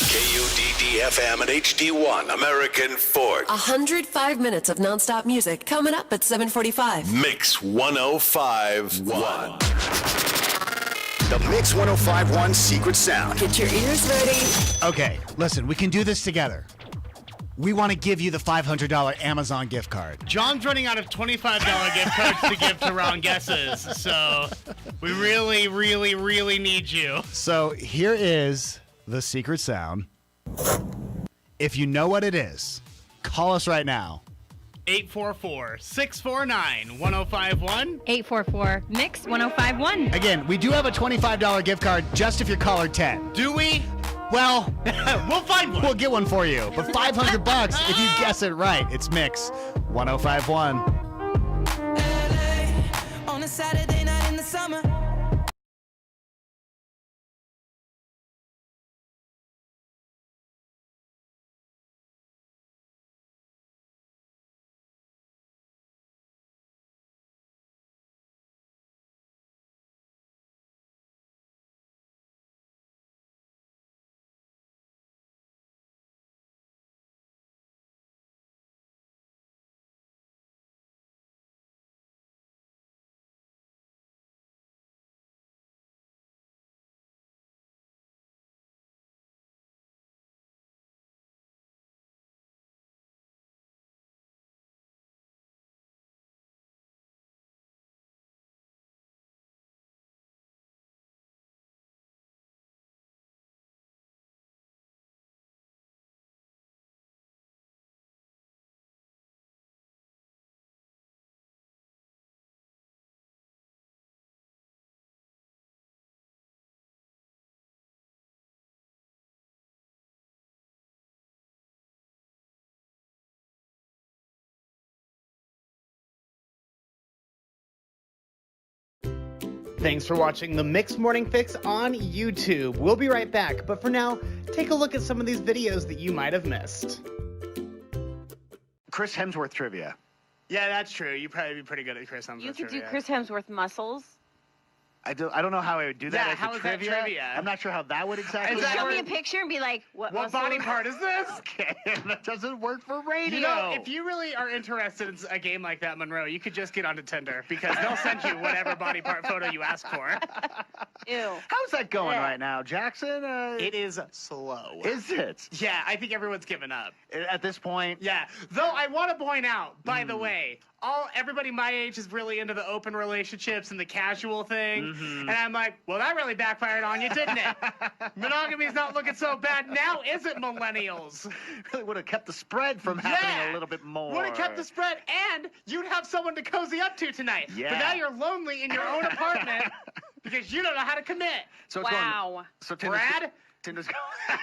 KUDD-FM and HD1 American Fork. 105 minutes of nonstop music coming up at 7:45. Mix 1051. The Mix 1051 Secret Sound. Get your ears ready. Okay, listen, we can do this together. We want to give you the $500 Amazon gift card. John's running out of $25 gift cards to give to wrong guesses, so we really, really, really need you. So here is the secret sound. If you know what it is, call us right now. 844-649-1051. 844-MIX-1051. Again, we do have a $25 gift card just if you're caller 10. Do we? Well, We'll find one. we'll get one for you. But $500 if you guess it right. It's Mix 1051. On a Saturday night in the summer. Thanks for watching the Mix Morning Fix on YouTube. We'll be right back, but for now, take a look at some of these videos that you might have missed. Chris Hemsworth trivia. Yeah, that's true. You'd probably be pretty good at Chris Hemsworth You could do trivia. Chris Hemsworth muscles. I don't know how I would do that Yeah, as how a is that trivia. trivia? I'm not sure how that would exactly Is that Show work. me a picture and be like, what What muscle? body part is this? Okay, that doesn't work for radio. You know, if you really are interested in a game like that, Monroe, you could just get onto Tinder because they'll send you whatever body part photo you ask for. Ew. How's that going Yeah. right now, Jackson? It is slow. Is it? Yeah, I think everyone's given up. At this point? Yeah, though I want to point out, by the way, everybody my age is really into the open relationships and the casual thing, and I'm like, well, that really backfired on you, didn't it? Monogamy's not looking so bad now, is it, millennials? Really would have kept the spread from happening a little bit more. Would have kept the spread, and you'd have someone to cozy up to tonight. Yeah. But now you're lonely in your own apartment because you don't know how to commit. So it's Wow. Going, so Tinder's, Brad? Tinder's going.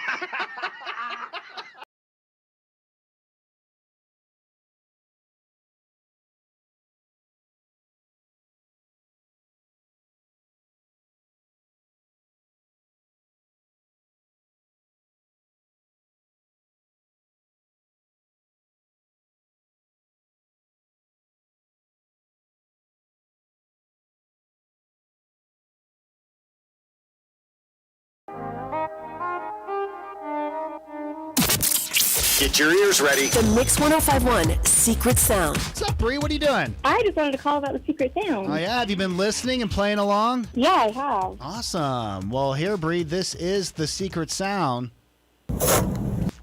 Get your ears ready. The Mix 1051 Secret Sound. What's up, Bree? What are you doing? I just wanted to call about the secret sound. Oh, yeah? Have you been listening and playing along? Yeah, I have. Awesome. Well, here, Bree, this is the secret sound.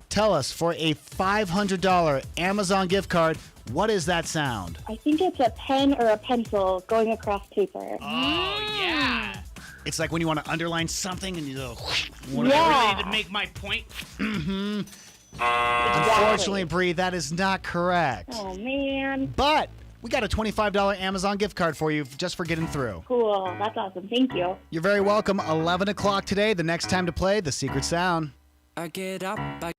Tell us, for a $500 Amazon gift card, what is that sound? I think it's a pen or a pencil going across paper. Oh, yeah. It's like when you want to underline something and you go... Yeah. Ready to make my point? Unfortunately, Bree, that is not correct. Oh, man. But we got a $25 Amazon gift card for you just for getting through. Cool. That's awesome. Thank you. You're very welcome. 11 o'clock today, the next time to play The Secret Sound. I get up, I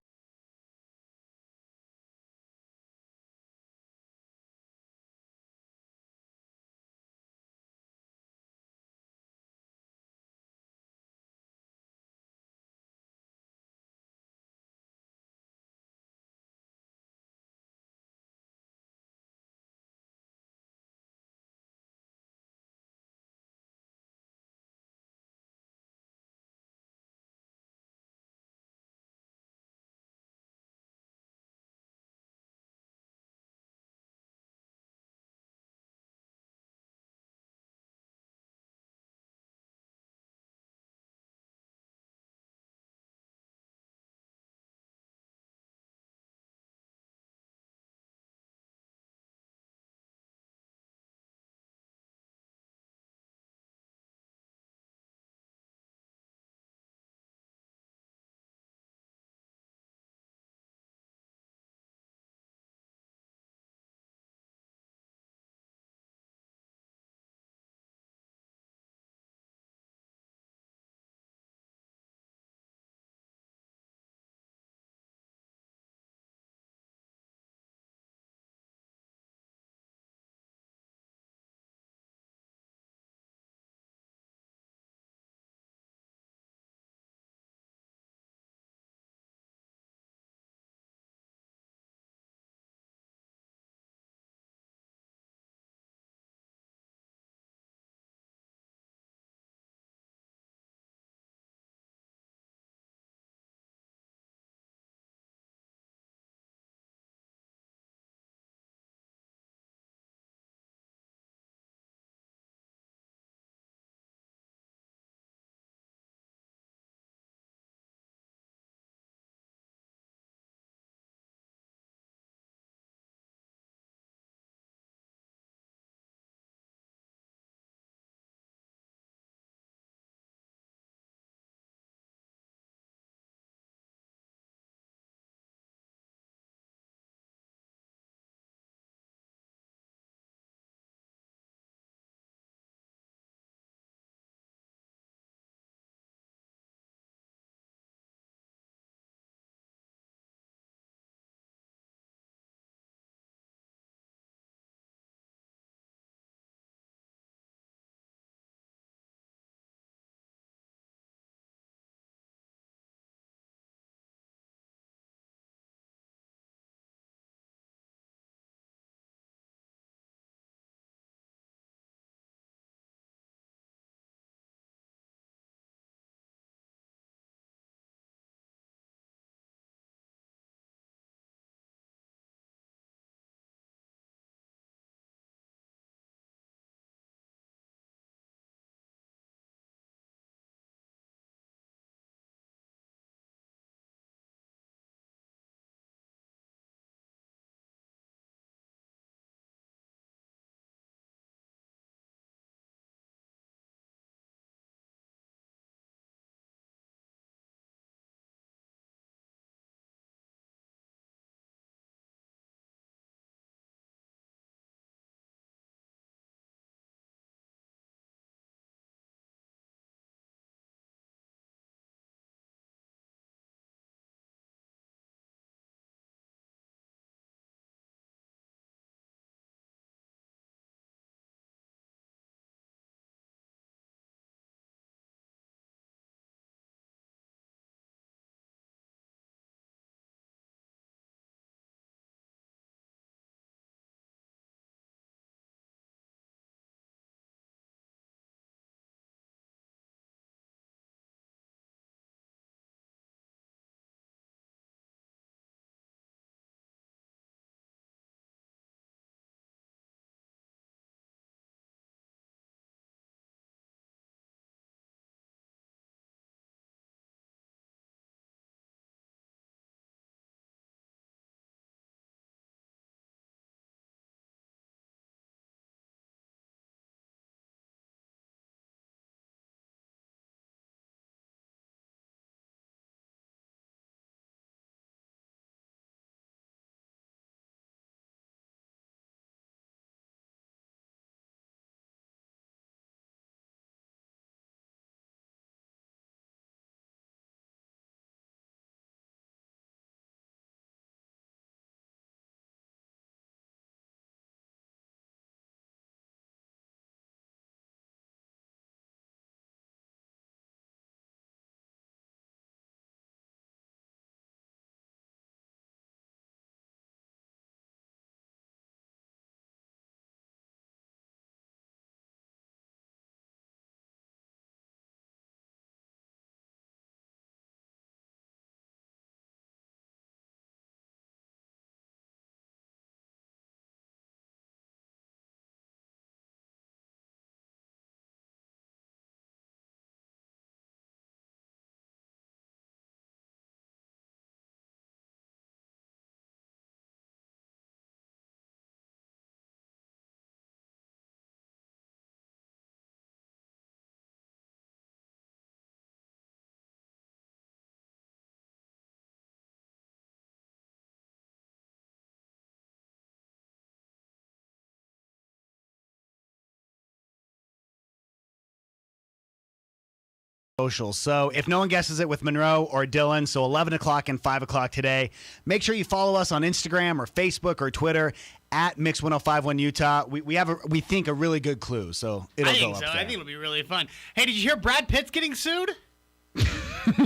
socials. So if no one guesses it with Monroe or Dylan, so 11 o'clock and 5 o'clock today, make sure you follow us on Instagram or Facebook or Twitter at Mix1051 Utah. We have, we think, a really good clue, so it'll I go think up so. there. I think it'll be really fun. Hey, did you hear Brad Pitt's getting sued?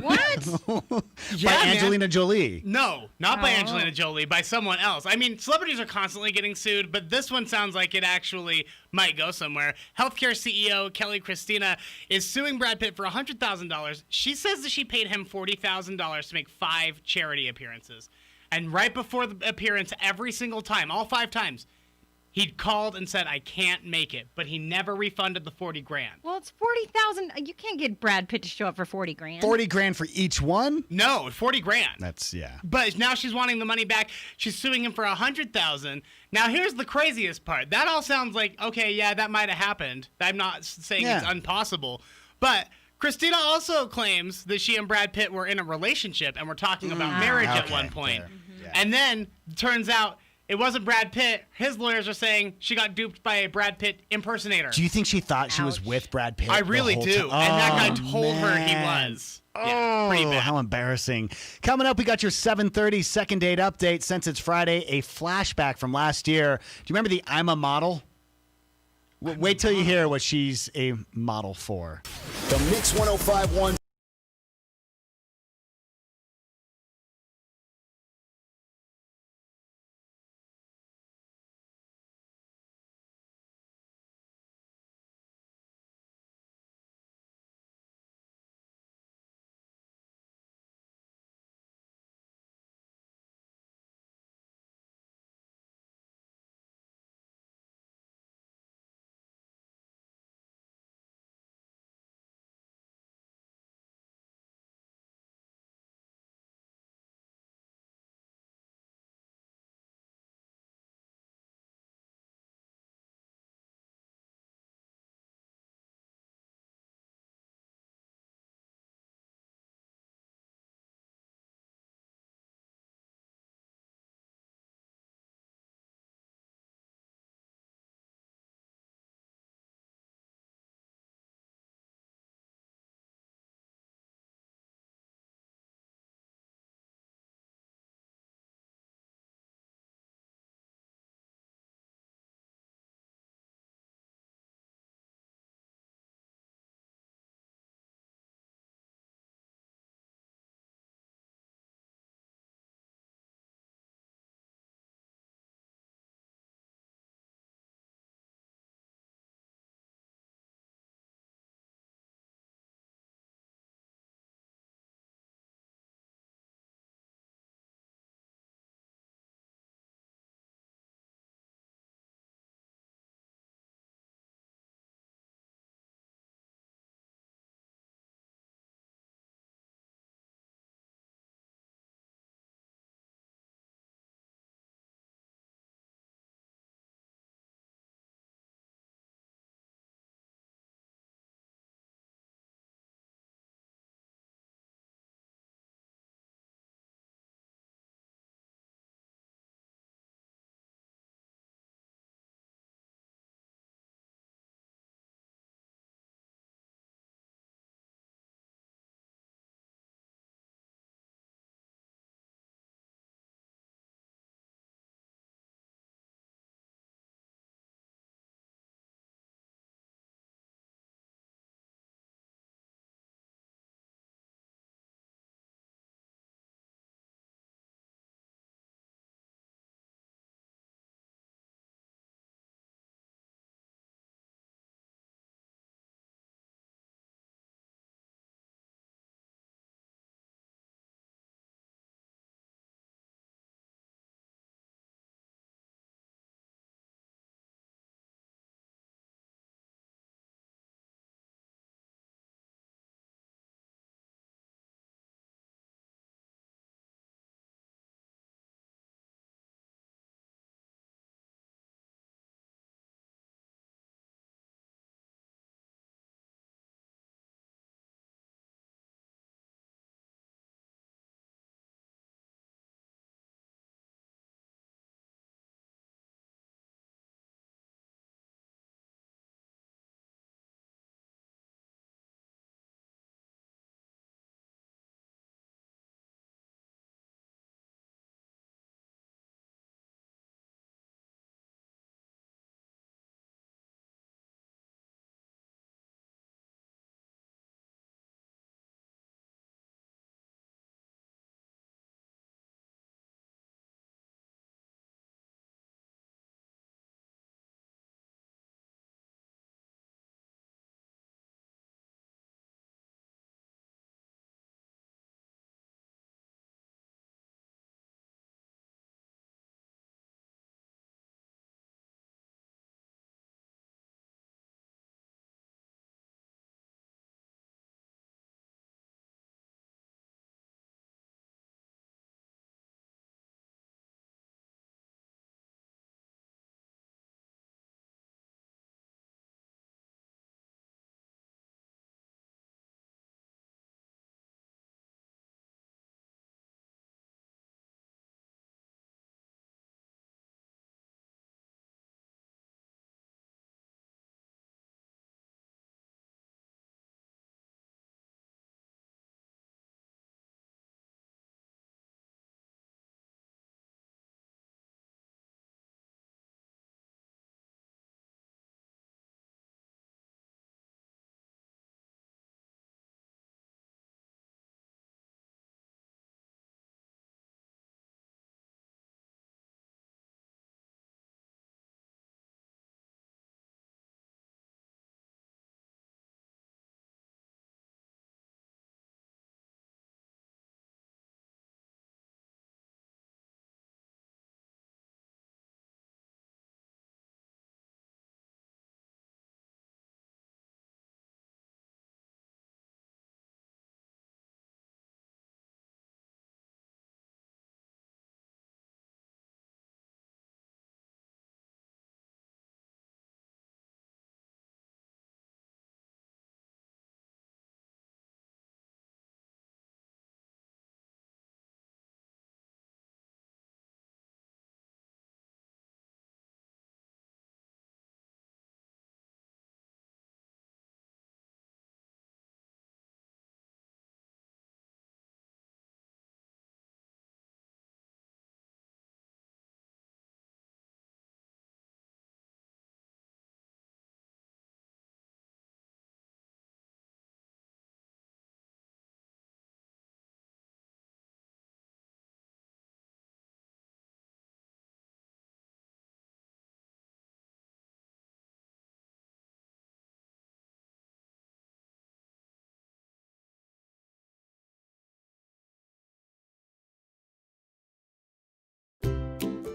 What? By man. Angelina Jolie. No, not by Angelina Jolie, by someone else. I mean, celebrities are constantly getting sued, but this one sounds like it actually might go somewhere. Healthcare CEO Kelly Christina is suing Brad Pitt for $100,000. She says that she paid him $40,000 to make 5 charity appearances. And right before the appearance, every single time, all 5 times, he'd called and said, I can't make it, but he never refunded the 40 grand. Well, it's 40,000. You can't get Brad Pitt to show up for 40 grand. 40 grand for each one? No, 40 grand. That's, yeah. But now she's wanting the money back. She's suing him for $100,000. Now here's the craziest part. That all sounds like, okay, yeah, that might have happened. I'm not saying it's impossible. But Christina also claims that she and Brad Pitt were in a relationship and were talking about marriage at one point. Yeah. And then turns out it wasn't Brad Pitt. His lawyers are saying she got duped by a Brad Pitt impersonator. Do you think she thought she was Ouch. with Brad Pitt? I the really whole do. time? And that guy Oh, told her he man. was. Yeah, pretty Oh, bad. how embarrassing. Coming up, we got your 7:30 second date update. Since it's Friday, a flashback from last year. Do you remember the I'm a Model? Wait till you hear what she's a model for. The Mix 1051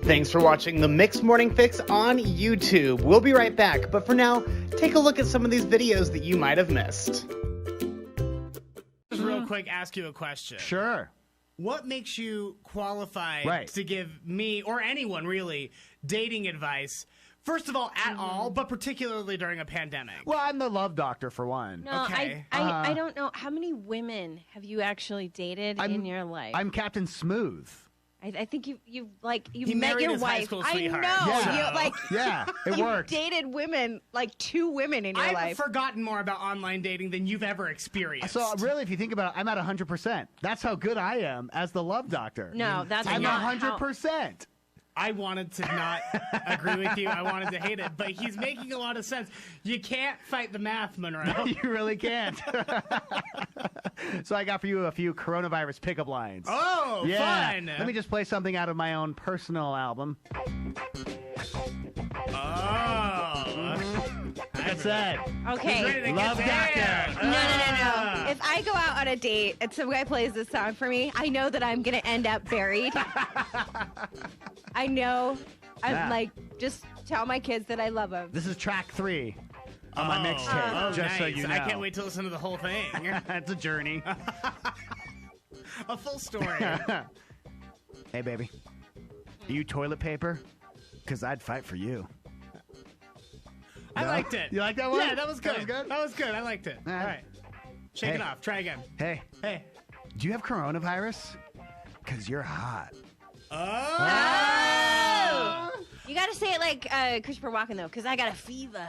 Thanks for watching the Mixed Morning Fix on YouTube. We'll be right back, but for now, take a look at some of these videos that you might have missed. Just real quick, ask you a question. Sure. What makes you qualified Right. to give me, or anyone really, dating advice? First of all, at all, but particularly during a pandemic. Well, I'm the love doctor for one. No, Okay. I don't know. How many women have you actually dated in your life? I'm Captain Smooth. I think you He met married your his high wife. school I sweetheart. know. Yeah. You, like, Yeah, it you worked. dated women, like 2 women in your I've life. forgotten more about online dating than you've ever experienced. So really, if you think about it, I'm at 100%. That's how good I am as the love doctor. No, that's I'm not 100%. I wanted to not agree with you. I wanted to hate it, but he's making a lot of sense. You can't fight the math, Monroe. You really can't. So I got for you a few coronavirus pickup lines. Oh, Yeah. fun. Let me just play something out of my own personal album. Oh. That's it. Okay. Ready to Love get there. doctor. No. If I go out on a date and some guy plays this song for me, I know that I'm going to end up buried. I know. I'm Yeah. like, just tell my kids that I love them. This is track 3 on my mixtape, Oh, just so nice. you know. I can't wait to listen to the whole thing. It's a journey. A full story. Hey, baby. Are you toilet paper? Because I'd fight for you. I No? liked it. You like that one? Yeah, that was good. That was good? That was good. I liked it. All All right. right. Shake it Hey. off. Try again. Hey, Hey. do you have coronavirus? Because you're hot. Oh. You got to say it like Christopher Walken, though, because I got a fever.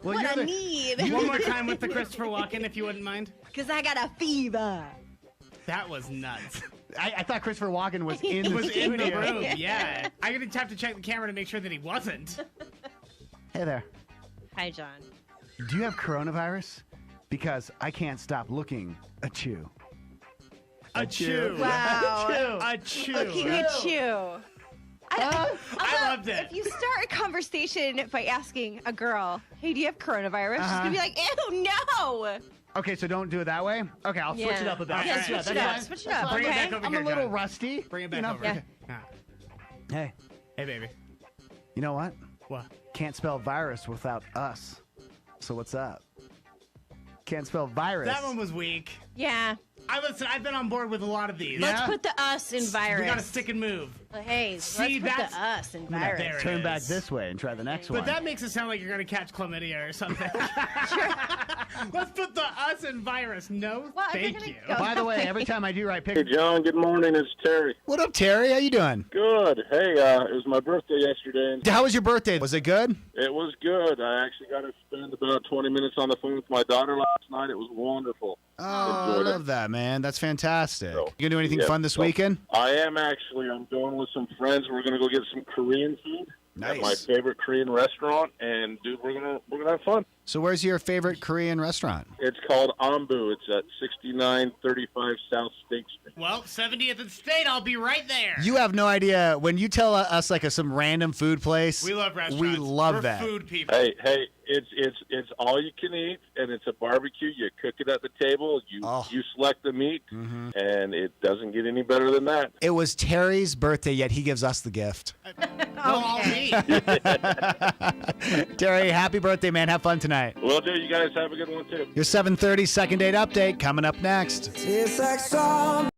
Well, What you're I the- need. One more time with the Christopher Walken, if you wouldn't mind. Because I got a fever. That was nuts. I thought Christopher Walken was in the Was in the studio. room. Yeah. I'm gonna have to check the camera to make sure that he wasn't. Hey there. Hi, John. Do you have coronavirus? Because I can't stop looking at you. A chew. Wow. A chew. Looking at you. I loved it. If you start a conversation by asking a girl, hey, do you have coronavirus? She's going to be like, ew, no. Okay, so don't do it that way? Okay, I'll switch it up a bit. Yeah, Yeah, switch it up. Switch it up, Bring it okay? back over I'm here, a little John. rusty. Bring it back you know? over. Yeah. Ah. Hey, Hey, baby. you know what? What? Can't spell virus without us. So what's up? Can't spell virus. That one was weak. Yeah. I've been on board with a lot of these. Let's put the us in virus. We gotta stick and move. Hey, See, let's put that's- the us in There virus. it Turn back is. this way and try the next But one. that makes it sound like you're gonna catch chlamydia or something. Let's put the us in virus. No, Well, if you're thank gonna you. go- By the way, every time I do write Hey, pictures. John. Good morning. It's Terry. What up, Terry? How you doing? Good. Hey, it was my birthday yesterday, and How was your birthday? Was it good? it was good. I actually got to spend about 20 minutes on the phone with my daughter last night. It was wonderful. Oh, I Enjoyed it. love that, man. That's fantastic. So, You gonna do anything yeah, fun this so- weekend? I am actually. I'm going with some friends. We're gonna go get some Korean food at my Nice. favorite Korean restaurant, and dude, we're gonna have fun. So where's your favorite Korean restaurant? It's called Ambu. It's at 6935 South State Street. Well, 70th and State, I'll be right there. You have no idea when you tell us like some random food place. We love restaurants. We love We're that. food people. Hey, it's all you can eat, and it's a barbecue. You cook it at the table. You Oh. you select the meat, and it doesn't get any better than that. It was Terry's birthday, yet he gives us the gift. Well, I'll be. Terry, happy birthday, man. Have fun tonight. Will do. You guys have a good one too. Your 7:30 second date update coming up next. Tastes like song.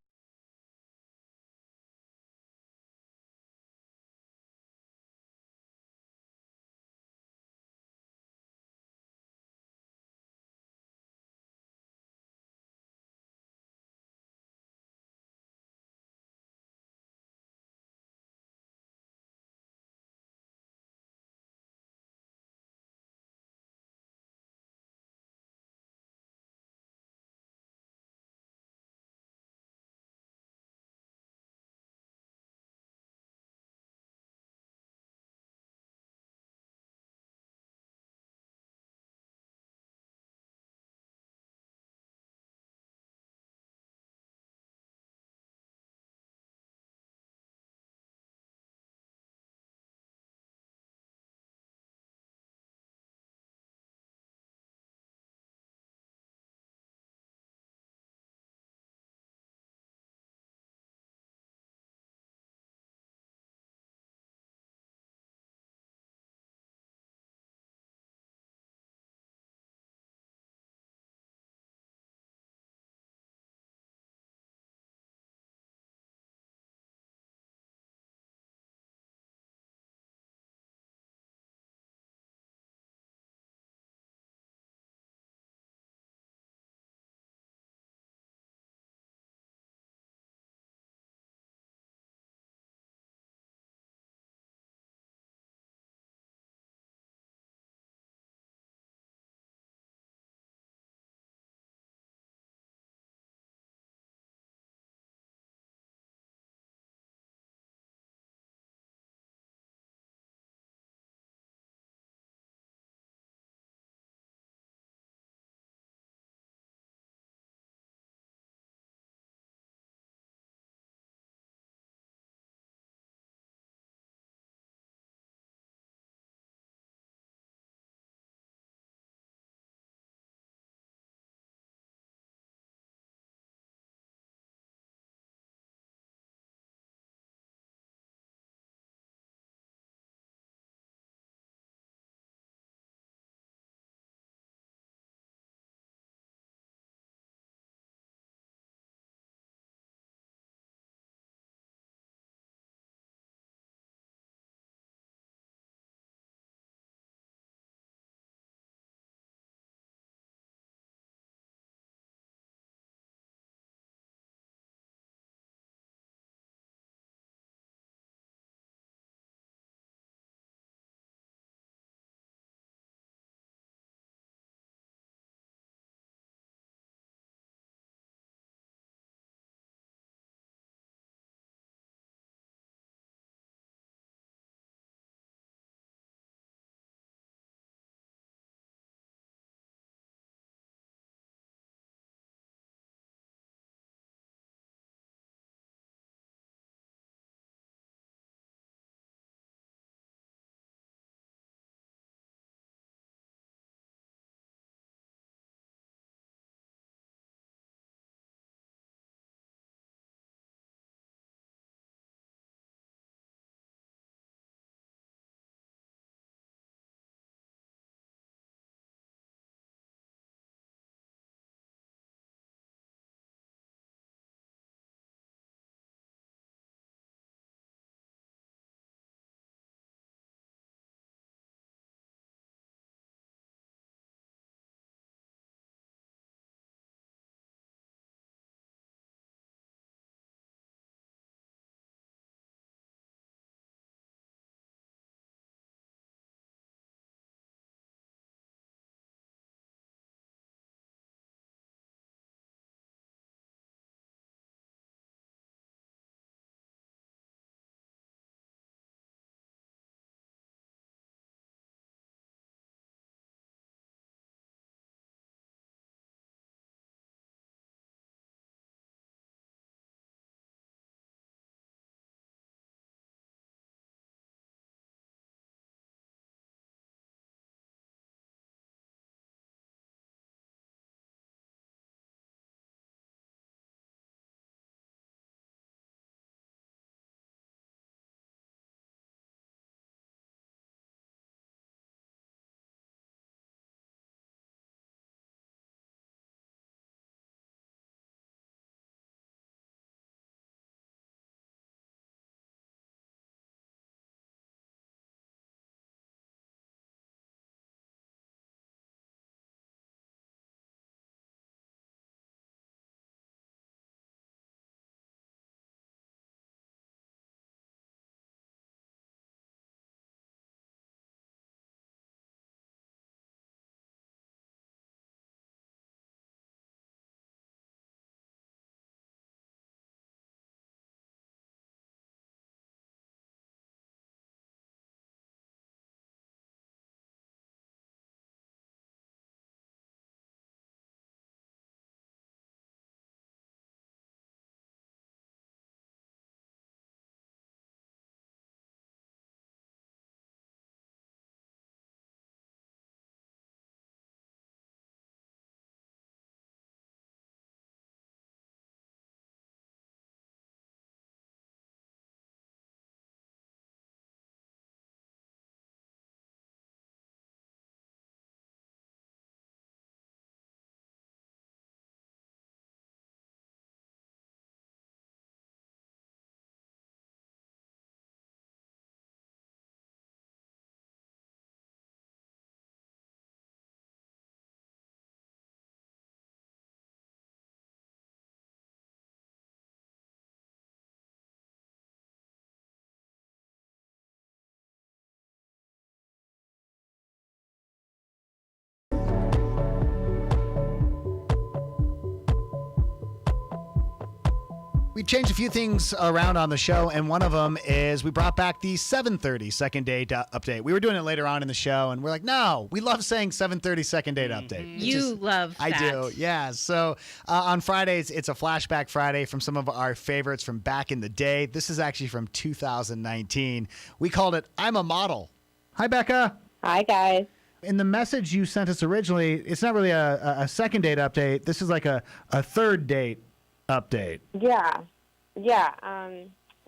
We changed a few things around on the show, and one of them is we brought back the 7:30 second date update. We were doing it later on in the show, and we're like, no, we love saying 7:30 second date update. You love that. I do, yeah. So on Fridays, it's a flashback Friday from some of our favorites from back in the day. This is actually from 2019. We called it I'm a Model. Hi, Becca. Hi, guys. In the message you sent us originally, it's not really a second date update. This is like a third date update. Yeah.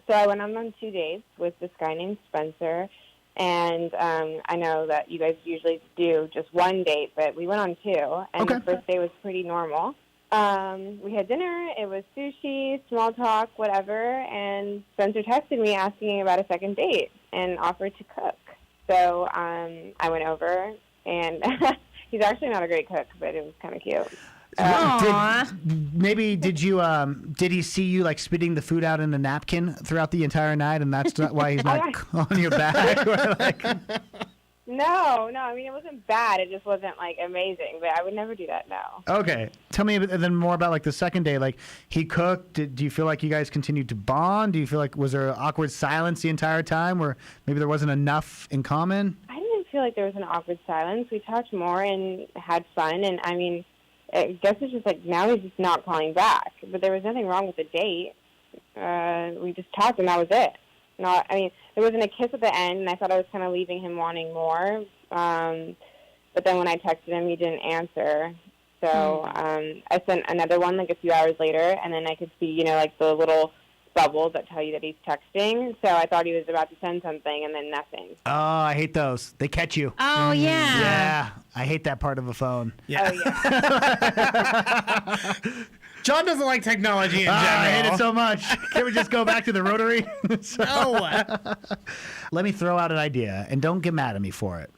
So I went on 2 dates with this guy named Spencer, and I know that you guys usually do just one date, but we went on 2, and the first day was pretty normal. We had dinner, it was sushi, small talk, whatever, and Spencer texted me asking about a second date and offered to cook. So I went over, and he's actually not a great cook, but it was kind of cute. Did he see you like spitting the food out in a napkin throughout the entire night, and that's not why he's not on your back? Or like... No. I mean, it wasn't bad. It just wasn't like amazing. But I would never do that now. Okay, tell me then more about like the second day. Like he cooked. Do you feel like you guys continued to bond? Do you feel like was there awkward silence the entire time, where maybe there wasn't enough in common? I didn't feel like there was an awkward silence. We talked more and had fun. And I mean, I guess it's just like now he's just not calling back. But there was nothing wrong with the date. We just talked and that was it. There wasn't a kiss at the end, and I thought I was kind of leaving him wanting more. But then when I texted him, he didn't answer. So I sent another one like a few hours later, and then I could see, like the little bubbles that tell you that he's texting. So I thought he was about to send something, and then nothing. Oh, I hate those. They catch you. Oh, yeah. Yeah, I hate that part of a phone. Yeah. Oh, yeah. John doesn't like technology in general. I hate it so much. Can we just go back to the rotary? No. Let me throw out an idea, and don't get mad at me for it.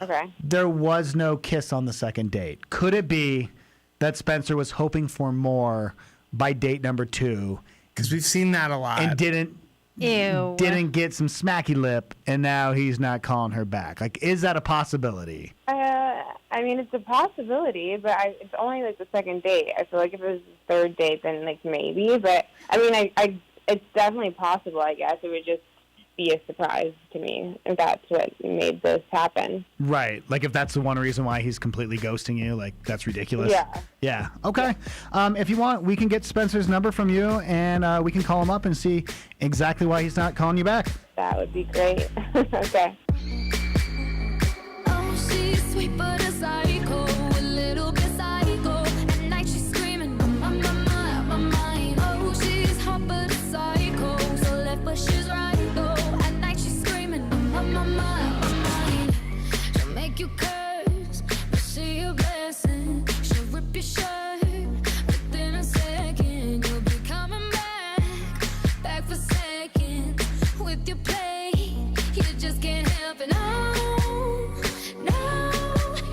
Okay. There was no kiss on the second date. Could it be that Spencer was hoping for more by date number 2? Because we've seen that a lot. And didn't get some smacky lip, and now he's not calling her back. Like, is that a possibility? I mean, it's a possibility, but it's only like the second date. I feel like if it was the third date, then like maybe. But I mean, it's definitely possible. I guess it would just be a surprise to me if that's what made this happen. Right. Like if that's the one reason why he's completely ghosting you, like that's ridiculous. Yeah. Yeah. Okay. If you want, we can get Spencer's number from you, and we can call him up and see exactly why he's not calling you back. That would be great. Okay. Oh, she's sweet but a psycho, a little bit psycho. At night she's screaming, my mind. Oh, she's hot but a psycho, so left but she's right. At night she's screaming, my mind. She'll make you curse, but she a blessing. She'll rip your shirt within a second. You'll be coming back for seconds with your play. You just can't help it. No,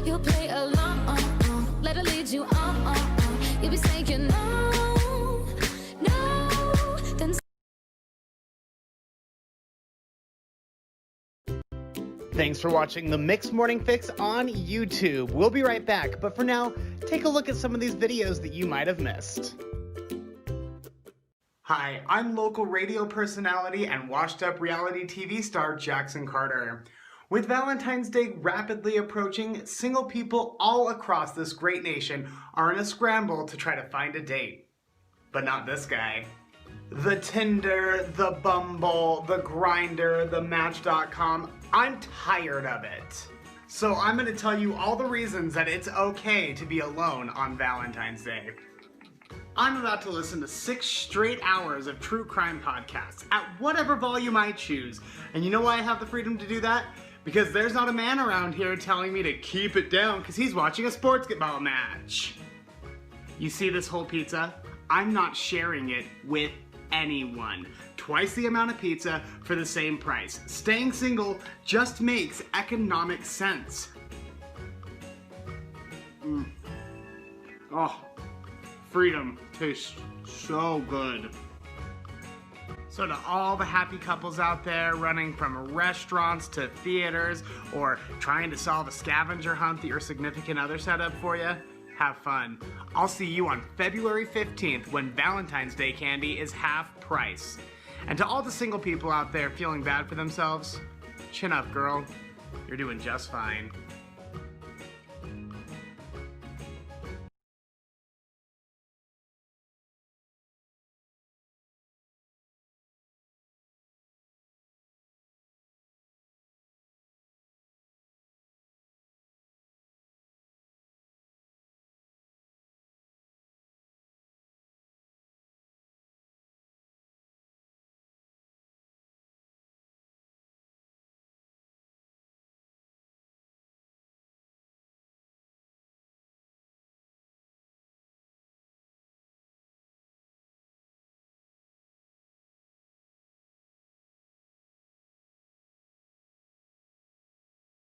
you'll play along. Let her lead you on. You'll be saying no, then. Thanks for watching the Mixed Morning Fix on YouTube. We'll be right back, but for now, take a look at some of these videos that you might have missed. Hi, I'm local radio personality and washed-up reality TV star Jackson Carter. With Valentine's Day rapidly approaching, single people all across this great nation are in a scramble to try to find a date. But not this guy. The Tinder, the Bumble, the Grindr, the Match.com, I'm tired of it. So I'm going to tell you all the reasons that it's okay to be alone on Valentine's Day. I'm about to listen to 6 straight hours of true crime podcasts at whatever volume I choose. And you know why I have the freedom to do that? Because there's not a man around here telling me to keep it down because he's watching a sportsball match. You see this whole pizza? I'm not sharing it with anyone. Twice the amount of pizza for the same price. Staying single just makes economic sense. Oh, freedom tastes so good. So to all the happy couples out there running from restaurants to theaters or trying to solve a scavenger hunt that your significant other set up for you, have fun. I'll see you on February 15th when Valentine's Day candy is half price. And to all the single people out there feeling bad for themselves, chin up, girl. You're doing just fine.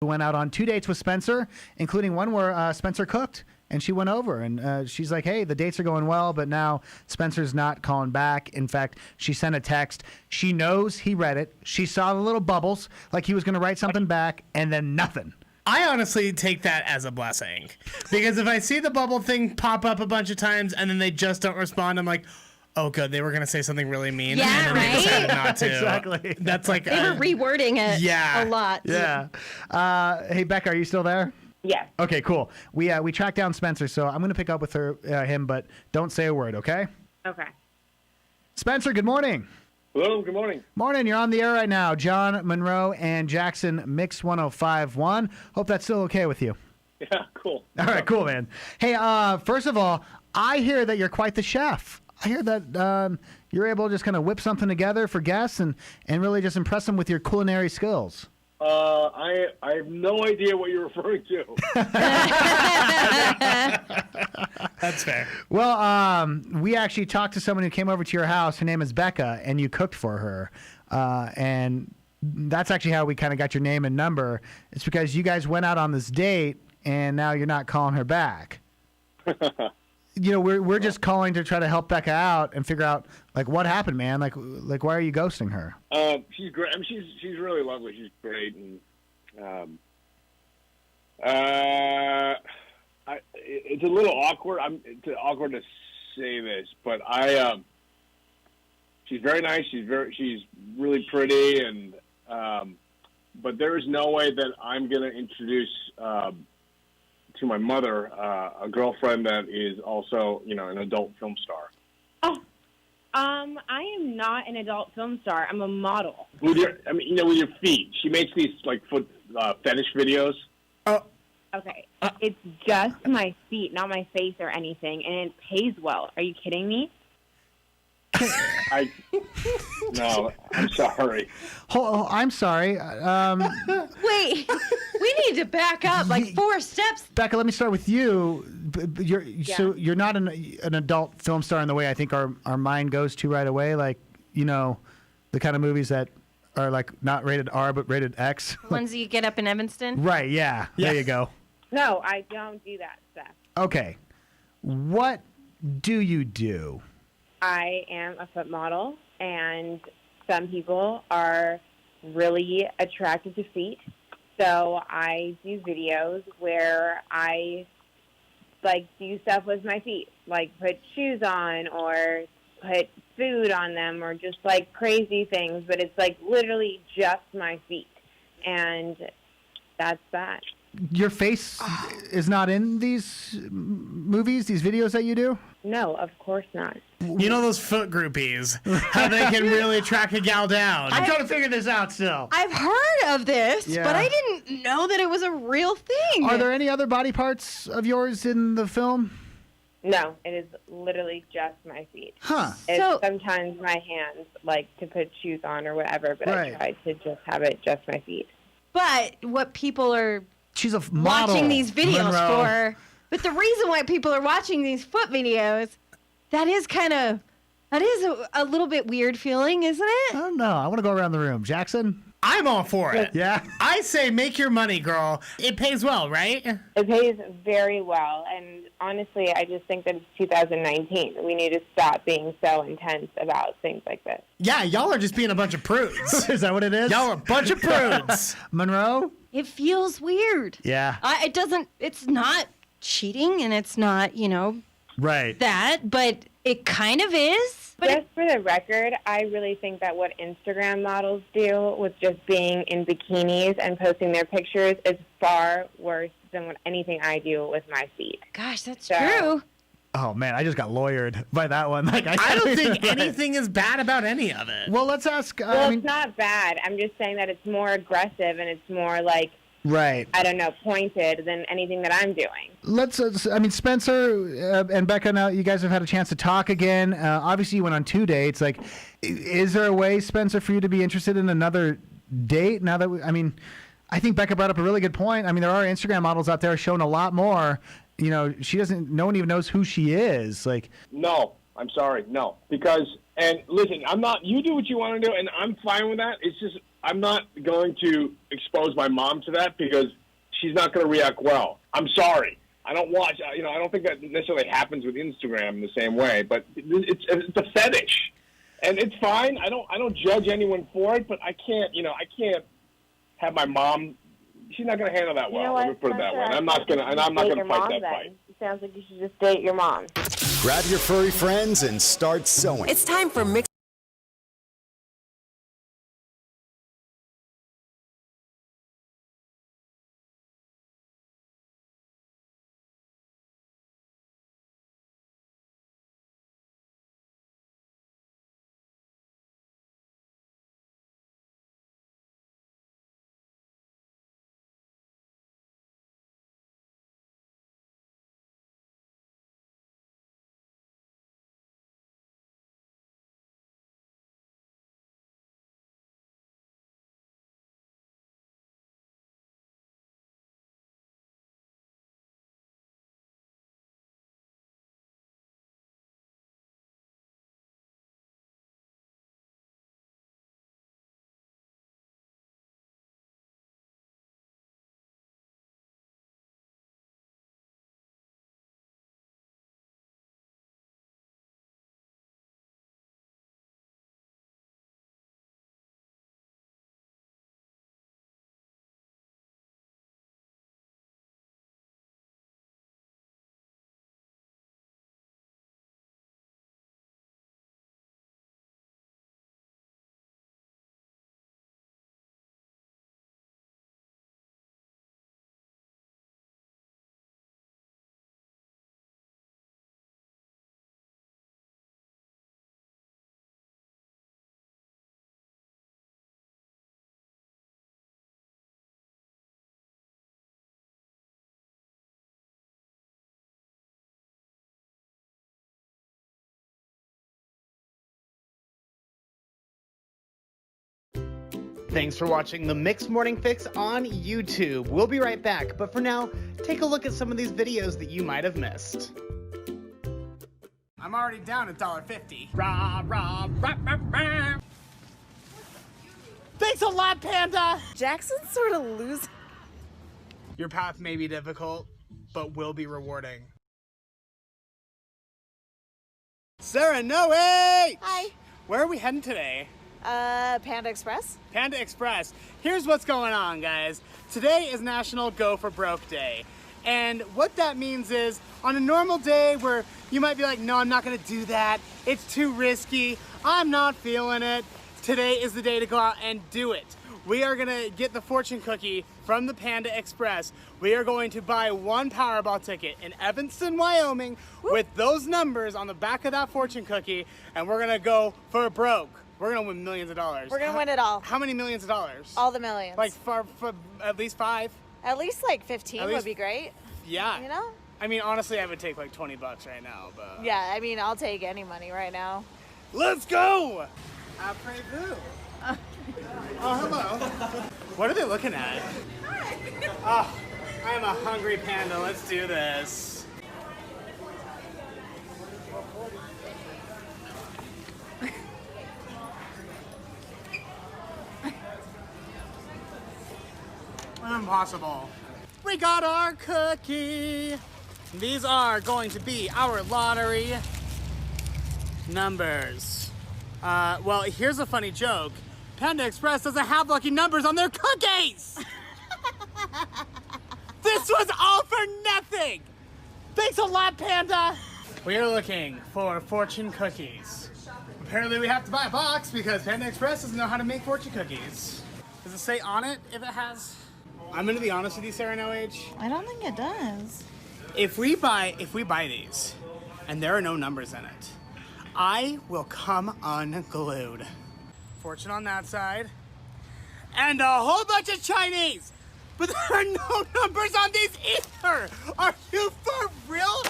Went out on 2 dates with Spencer, including one where Spencer cooked, and she went over and she's like, hey, the dates are going well, but now Spencer's not calling back. In fact, she sent a text. She knows he read it. She saw the little bubbles, like he was going to write something back, and then nothing. I honestly take that as a blessing, because if I see the bubble thing pop up a bunch of times and then they just don't respond, I'm like, oh, good, they were going to say something really mean. Yeah, and then right? they decided not to. Exactly. That's like... They were rewording it Yeah. a lot. Yeah. Hey, Becca, are you still there? Yes. Okay, cool. We tracked down Spencer, so I'm going to pick up with him, but don't say a word, okay? Okay. Spencer, good morning. Hello, good morning. Morning, you're on the air right now. John, Monroe, and Jackson, Mix 105.1. Hope that's still okay with you. Yeah, cool. All right, cool, man. Hey, first of all, I hear that you're quite the chef. I hear that you're able to just kind of whip something together for guests and really just impress them with your culinary skills. I have no idea what you're referring to. That's fair. Well, we actually talked to someone who came over to your house. Her name is Becca, and you cooked for her. And that's actually how we kind of got your name and number. It's because you guys went out on this date, and now you're not calling her back. You know, we're just calling to try to help Becca out and figure out like what happened, man. Like why are you ghosting her? She's great. I mean, she's really lovely. She's great, and it's a little awkward. It's awkward to say this, but she's very nice. She's really pretty, and but there is no way that I'm going to introduce to my mother a girlfriend that is also, you know, an adult film star. Oh, I am not an adult film star. I'm a model. With your feet. She makes these like foot fetish videos. Oh. Okay. It's just my feet, not my face or anything, and it pays well. Are you kidding me? No, I'm sorry. Oh, I'm sorry. Wait, we need to back up like 4 steps. Becca, let me start with you. So you're not an adult film star in the way I think our mind goes to right away. Like, you know, the kind of movies that are like not rated R but rated X. Ones you get up in Evanston. Right, yeah. There you go. No, I don't do that stuff. Okay. What do you do? I am a foot model, and some people are really attracted to feet. So I do videos where I like do stuff with my feet, like put shoes on or put food on them or just like crazy things, but it's like literally just my feet. And that's that. Your face is not in these movies, these videos that you do? No, of course not. You know those foot groupies, how they can really track a gal down. I'm trying to figure this out still. I've heard of this, Yeah. but I didn't know that it was a real thing. Are there any other body parts of yours in the film? No, it is literally just my feet. Huh. It's sometimes my hands, like to put shoes on or whatever, but Right. I try to just have it just my feet. But what people are She's a model, watching these videos Monroe. for, but the reason why people are watching these foot videos, that is a little bit weird feeling, isn't it? I don't know. I want to go around the room. Jackson? I'm all for it. Yeah? I say make your money, girl. It pays well, right? It pays very well, and honestly, I just think that it's 2019. We need to stop being so intense about things like this. Yeah, y'all are just being a bunch of prudes. Is that what it is? Y'all are a bunch of prudes. Monroe? It feels weird. Yeah. It's not cheating and it's not, Right. that, but it kind of is. But Just for the record, I really think that what Instagram models do with just being in bikinis and posting their pictures is far worse than what anything I do with my feed. Gosh, that's So- true. Oh man, I just got lawyered by that one. Like I don't think anything is bad about any of it. Well, let's ask. Well, it's not bad. I'm just saying that it's more aggressive and it's more like, right. I don't know, pointed than anything that I'm doing. Let's. Spencer and Becca. Now you guys have had a chance to talk again. Obviously, you went on 2 dates. Like, is there a way, Spencer, for you to be interested in another date? Now that I think Becca brought up a really good point. I mean, there are Instagram models out there showing a lot more. She doesn't. No one even knows who she is. Like, No, I'm sorry, no. Because, and listen, I'm not, you do what you want to do, and I'm fine with that. It's just, I'm not going to expose my mom to that because she's not going to react well. I'm sorry. I don't watch, I don't think that necessarily happens with Instagram in the same way, but it's a fetish. And it's fine. I don't judge anyone for it, but I can't have my mom. She's not going to handle that well. You know what, Let me put it that way. Spencer? And I'm not going Date to your fight mom, that then. fight. It sounds like you should just date your mom. Grab your furry friends and start sewing. It's time for Mix. Thanks for watching the Mixed Morning Fix on YouTube. We'll be right back, but for now, take a look at some of these videos that you might have missed. I'm already down $1.50. Rah, rah, rah, rah, rah. Thanks a lot, Panda! Jackson's sort of losing. Your path may be difficult, but will be rewarding. Sarah, no way! Hi. Where are we heading today? Panda Express. Panda Express. Here's what's going on, guys. Today is National Go for Broke Day. And what that means is, on a normal day where you might be like, no, I'm not gonna do that. It's too risky. I'm not feeling it. Today is the day to go out and do it. We are gonna get the fortune cookie from the Panda Express. We are going to buy one Powerball ticket in Evanston, Wyoming, with those numbers on the back of that fortune cookie, and we're gonna go for broke. We're gonna win millions of dollars. We're gonna win it all. How many millions of dollars? All the millions. Like for at least 5? At least like 15 At would least- be great. Yeah. You know? I mean, honestly, I would take like 20 bucks right now, but. Yeah, I mean, I'll take any money right now. Let's go! Après-vous. Oh, hello. What are they looking at? Oh, I'm a hungry panda. Let's do this. Impossible. We got our cookie. These are going to be our lottery numbers. Well, here's a funny joke. Panda Express doesn't have lucky numbers on their cookies! This was all for nothing! Thanks a lot, Panda. We are looking for fortune cookies. Apparently we have to buy a box because Panda Express doesn't know how to make fortune cookies. Does it say on it if it has? I'm gonna be honest with you, Sarah No Age. I don't think it does. If we buy these and there are no numbers in it, I will come unglued. Fortune on that side. And a whole bunch of Chinese. But there are no numbers on these either. Are you for real?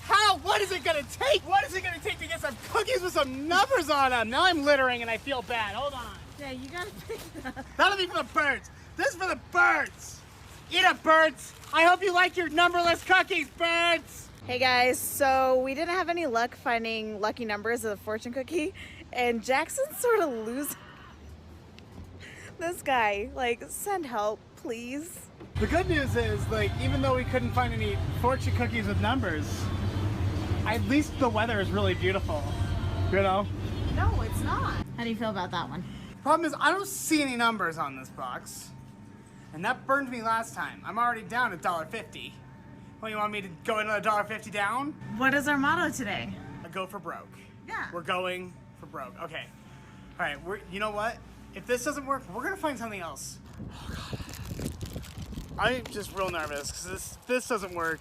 How? What is it gonna take? What is it gonna take to get some cookies with some numbers on them? Now I'm littering and I feel bad. Hold on. Yeah, you gotta pick that. That'll be for the birds. This is for the birds. Eat up, birds. I hope you like your numberless cookies, birds. Hey guys, so we didn't have any luck finding lucky numbers of the fortune cookie, and Jackson's sort of losing. This guy, like, send help, please. The good news is, like, even though we couldn't find any fortune cookies with numbers, at least the weather is really beautiful, you know? No, it's not. How do you feel about that one? Problem is, I don't see any numbers on this box. And that burned me last time. I'm already down $1.50. Well, you want me to go another $1.50 down? What is our motto today? I go for broke. Yeah. We're going for broke. Okay. All right, you know what? If this doesn't work, we're gonna find something else. Oh, God. I'm just real nervous because this doesn't work.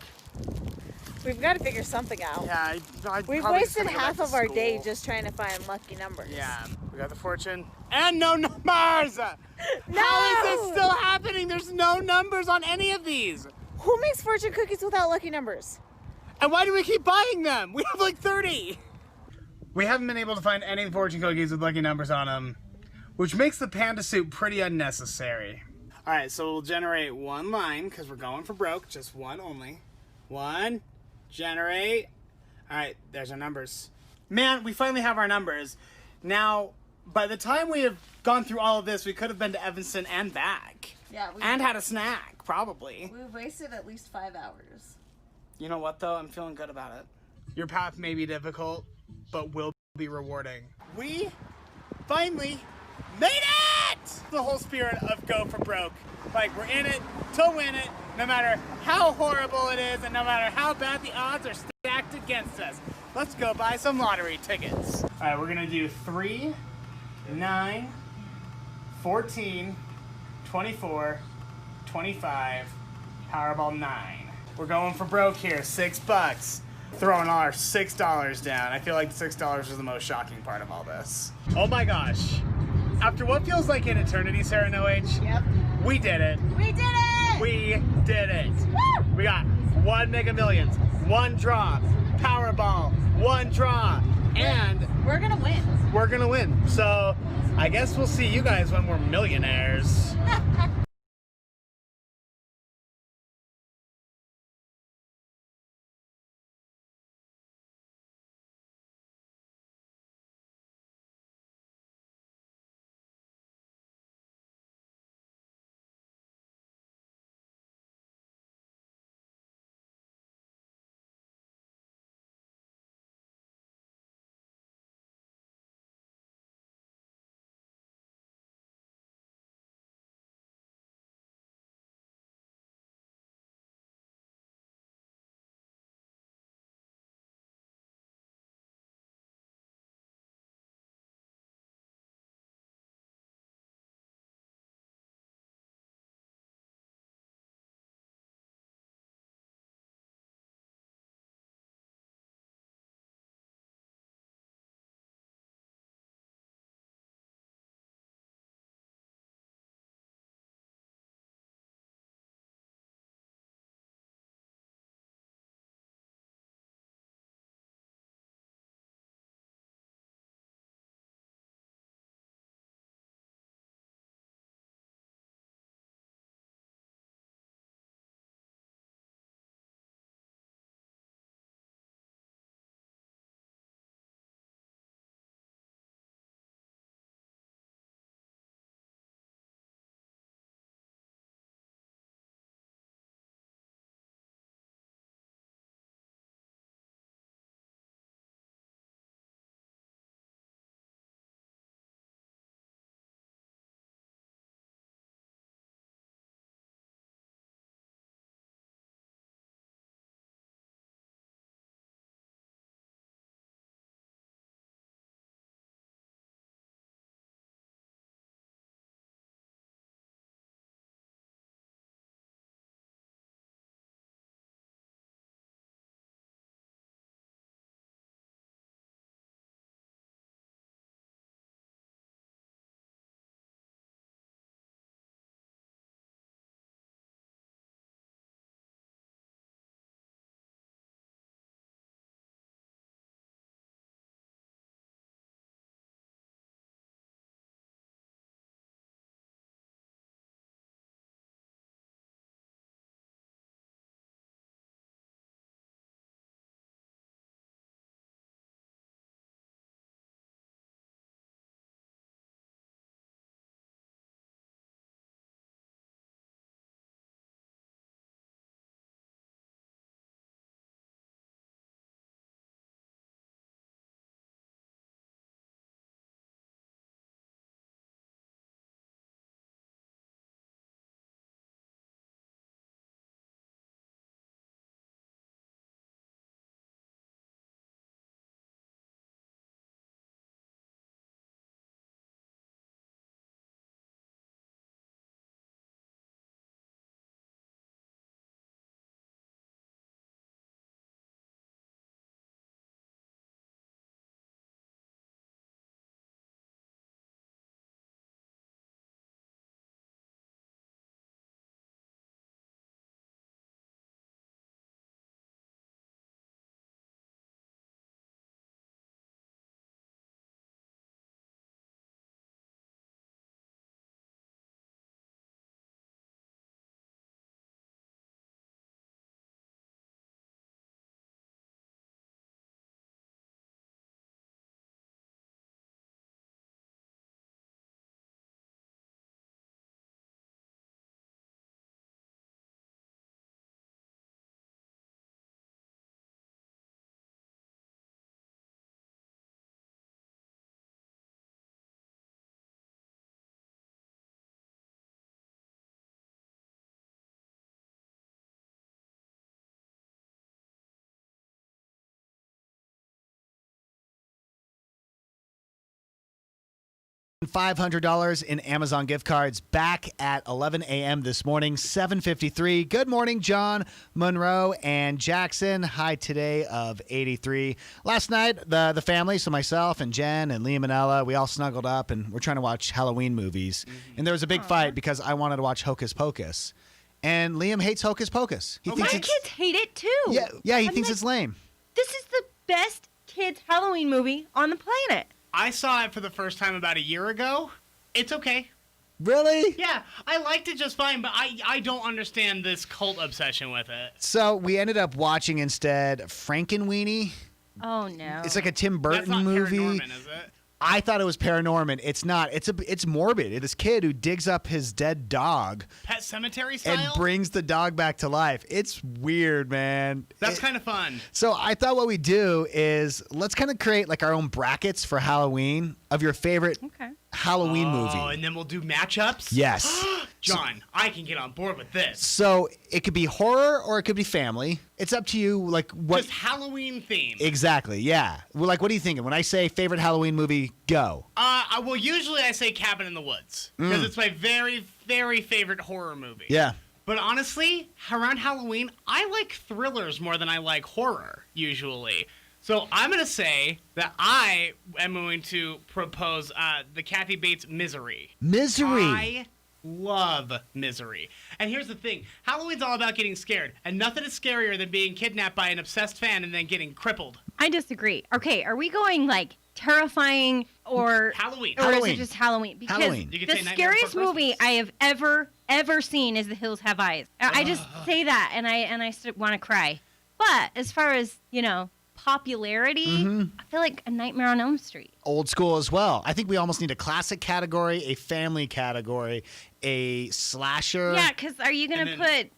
We've got to figure something out. Yeah, We've probably just wasted gonna go half back of to our school. day just trying to find lucky numbers. Yeah, we got the fortune and no numbers. No! How is this still happening? There's no numbers on any of these. Who makes fortune cookies without lucky numbers? And why do we keep buying them? We have like 30. We haven't been able to find any fortune cookies with lucky numbers on them, which makes the panda suit pretty unnecessary. All right, so we'll generate one line because we're going for broke, just one only. One, generate. All right, there's our numbers. Man, we finally have our numbers. Now, by the time we have gone through all of this, we could have been to Evanston and back. Yeah, And had a snack, probably. We've wasted at least 5 hours. You know what, though? I'm feeling good about it. Your path may be difficult, but will be rewarding. We finally made it! The whole spirit of go for broke. Like, we're in it to win it, no matter how horrible it is and no matter how bad the odds are stacked against us. Let's go buy some lottery tickets. All right, we're gonna do 3, 9, 14, 24, 25, Powerball 9. We're going for broke here, $6. Throwing our $6 down. I feel like $6 was the most shocking part of all this. Oh my gosh. After what feels like an eternity, Sarah No Age, Yep. we did it. We did it! We did it. Woo! We got 1 Mega Millions, 1 draw, Powerball, 1 draw, and We're gonna win. we're gonna win. So I guess we'll see you guys when we're millionaires. $500 in Amazon gift cards back at 11 a.m. this morning, 7:53. Good morning, John, Monroe, and Jackson. High today of 83. Last night, the family, so myself and Jen and Liam and Ella, we all snuggled up and we're trying to watch Halloween movies. And there was a big fight because I wanted to watch Hocus Pocus. And Liam hates Hocus Pocus. He My thinks kids hate it too. yeah, he I'm thinks like, it's lame. This is the best kids Halloween movie on the planet. I saw it for the first time about a year ago. It's okay. Really? Yeah, I liked it just fine, but I don't understand this cult obsession with it. So we ended up watching instead Frankenweenie. Oh no. It's like a Tim Burton That's not movie. Paranorman, is it? I thought it was Paranorman. It's not. It's morbid. This kid who digs up his dead dog Pet Cemetery style? and brings the dog back to life. It's weird, man. That's kind of fun. So I thought what we do is let's kind of create like our own brackets for Halloween of your favorite Halloween Oh, movie. and then we'll do matchups? Yes. John, I can get on board with this. So it could be horror or it could be family. It's up to you. Like what? Just Halloween theme. Exactly. Yeah. Well, like, what are you thinking when I say favorite Halloween movie? Go. Well, usually I say Cabin in the Woods because it's my very, very favorite horror movie. Yeah. But honestly, around Halloween, I like thrillers more than I like horror, usually. So I'm going to say that I am going to propose the Kathy Bates Misery. Misery. I love Misery. And here's the thing. Halloween's all about getting scared. And nothing is scarier than being kidnapped by an obsessed fan and then getting crippled. I disagree. Okay, are we going like terrifying or Halloween? Or is it just Halloween? Because Halloween. You could the say Nightmare Before scariest movie I have ever seen is The Hills Have Eyes. I just say that and I want to cry. But as far as, popularity, I feel like A Nightmare on Elm Street. Old school as well. I think we almost need a classic category, a family category, a slasher. Yeah, because are you going to put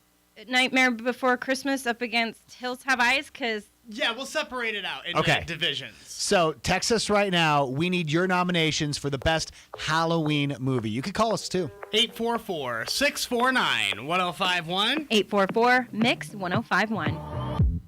Nightmare Before Christmas up against Hills Have Eyes? Because Yeah, we'll separate it out into Okay. divisions. So text us right now. We need your nominations for the best Halloween movie. You could call us too. 844-649-1051. 844 Mix 1051.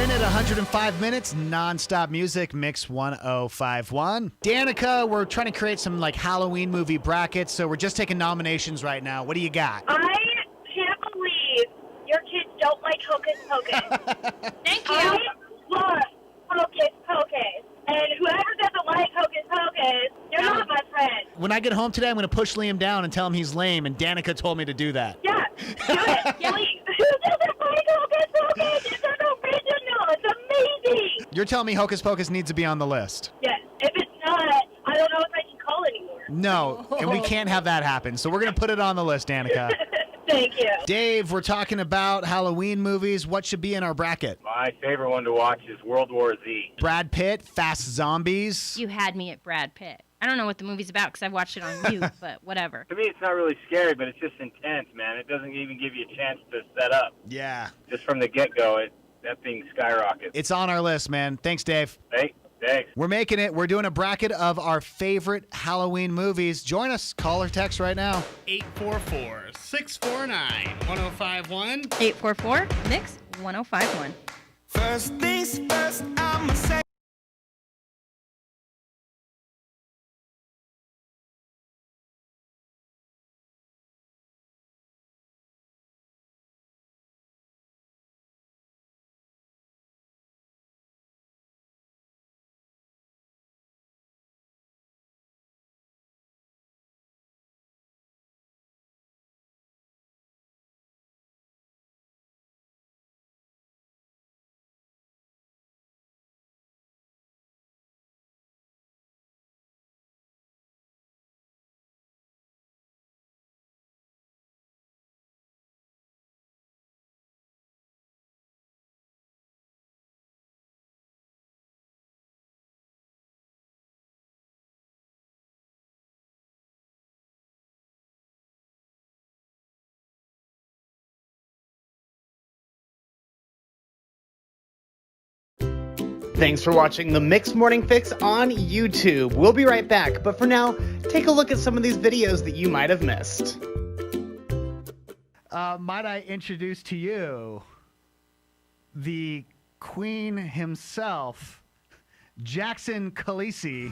minute, 105 minutes, non-stop music, Mix 1051. Danica, we're trying to create some like Halloween movie brackets, so we're just taking nominations right now. What do you got? I can't believe your kids don't like Hocus Pocus. Thank you. I love Hocus Pocus. And whoever doesn't like Hocus Pocus, you're not my friend. When I get home today, I'm going to push Liam down and tell him he's lame, and Danica told me to do that. Yeah, do it, please. Who doesn't like Hocus Pocus? It's an original. It's amazing. You're telling me Hocus Pocus needs to be on the list? Yes. If it's not, I don't know if I can call anymore. No, and we can't have that happen, so we're going to put it on the list, Danica. Thank you. Dave, we're talking about Halloween movies. What should be in our bracket? My favorite one to watch is World War Z. Brad Pitt, Fast Zombies. You had me at Brad Pitt. I don't know what the movie's about because I've watched it on mute, but whatever. To me, it's not really scary, but it's just intense, man. It doesn't even give you a chance to set up. Yeah. Just from the get-go, that thing skyrockets. It's on our list, man. Thanks, Dave. Hey, thanks. We're making it. We're doing a bracket of our favorite Halloween movies. Join us. Call or text right now. 844-649-1051. 844-MIX-1051. First things first, I'ma say. Thanks for watching the Mixed Morning Fix on YouTube. We'll be right back, but for now, take a look at some of these videos that you might have missed. Might I introduce to you the Queen himself, Jackson Khaleesi.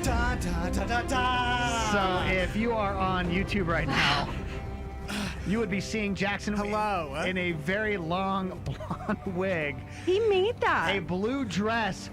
Da, da, da, da, da. So if you are on YouTube right now, you would be seeing Jackson in a very long blonde wig. He made that. A blue dress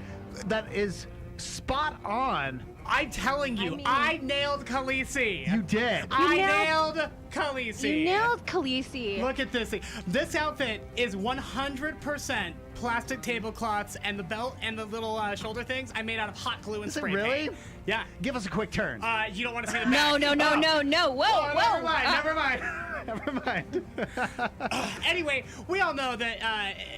that is spot on. I'm telling you, I nailed Khaleesi. You did. I nailed Khaleesi. You nailed Khaleesi. Look at this thing. This outfit is 100% plastic tablecloths, and the belt and the little shoulder things I made out of hot glue and Is it spray really? paint. Yeah. Give us a quick turn. You don't want to see the No, back. no, no, no, no. Whoa, Oh, whoa. Never mind. Never mind. Anyway, we all know that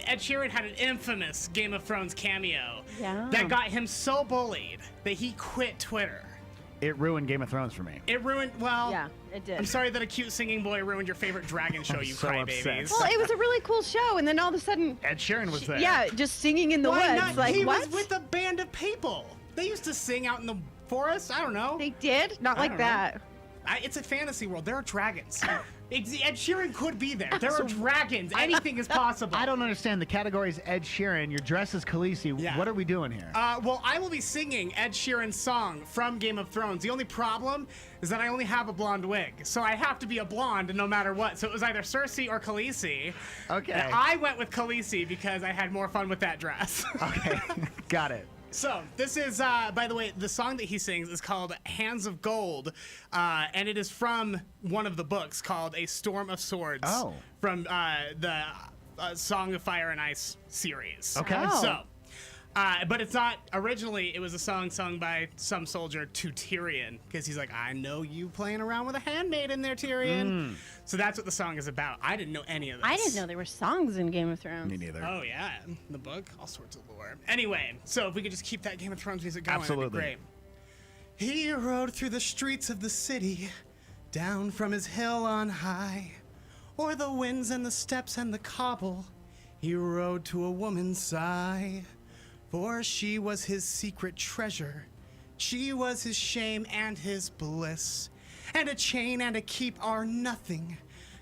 Ed Sheeran had an infamous Game of Thrones cameo that got him so bullied that he quit Twitter. It ruined Game of Thrones for me. It ruined, well, Yeah, it did. I'm sorry that a cute singing boy ruined your favorite dragon show, you so crybabies. Well, it was a really cool show, and then all of a sudden, Ed Sheeran was there. yeah, just singing in the Why woods. not? Like, He what? was with a band of people. They used to sing out in the forest. I don't know. They did? Not I like don't know. that. It's a fantasy world. There are dragons. Ed Sheeran could be there. There are dragons. Anything is possible. I don't understand. The category is Ed Sheeran. Your dress is Khaleesi. Yeah. What are we doing here? Well, I will be singing Ed Sheeran's song from Game of Thrones. The only problem is that I only have a blonde wig, so I have to be a blonde no matter what. So it was either Cersei or Khaleesi. Okay. And I went with Khaleesi because I had more fun with that dress. Okay, got it. So this is, by the way, the song that he sings is called Hands of Gold, and it is from one of the books called A Storm of Swords. Oh. From the Song of Fire and Ice series. Okay. Oh. So, but it's not, originally it was a song sung by some soldier to Tyrion, because he's like, I know you playing around with a handmaiden there, Tyrion. So that's what the song is about. I didn't know any of this. I didn't know there were songs in Game of Thrones. Me neither. Oh yeah, the book, all sorts of lore. Anyway, so if we could just keep that Game of Thrones music going, Absolutely. that'd be great. He rode through the streets of the city, down from his hill on high, o'er the winds and the steps and the cobble. He rode to a woman's sigh, for she was his secret treasure. She was his shame and his bliss, and a chain and a keep are nothing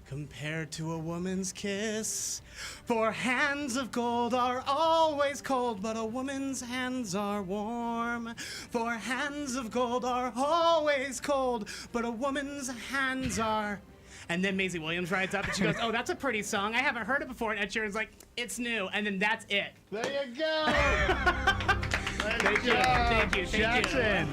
compared to a woman's kiss. For hands of gold are always cold, but a woman's hands are warm. For hands of gold are always cold, but a woman's hands are... And then Maisie Williams rides up and she goes, oh, that's a pretty song. I haven't heard it before. And Ed Sheeran's like, it's new. And then that's it. There you go. Thank you. Thank you. Thank you. Jackson.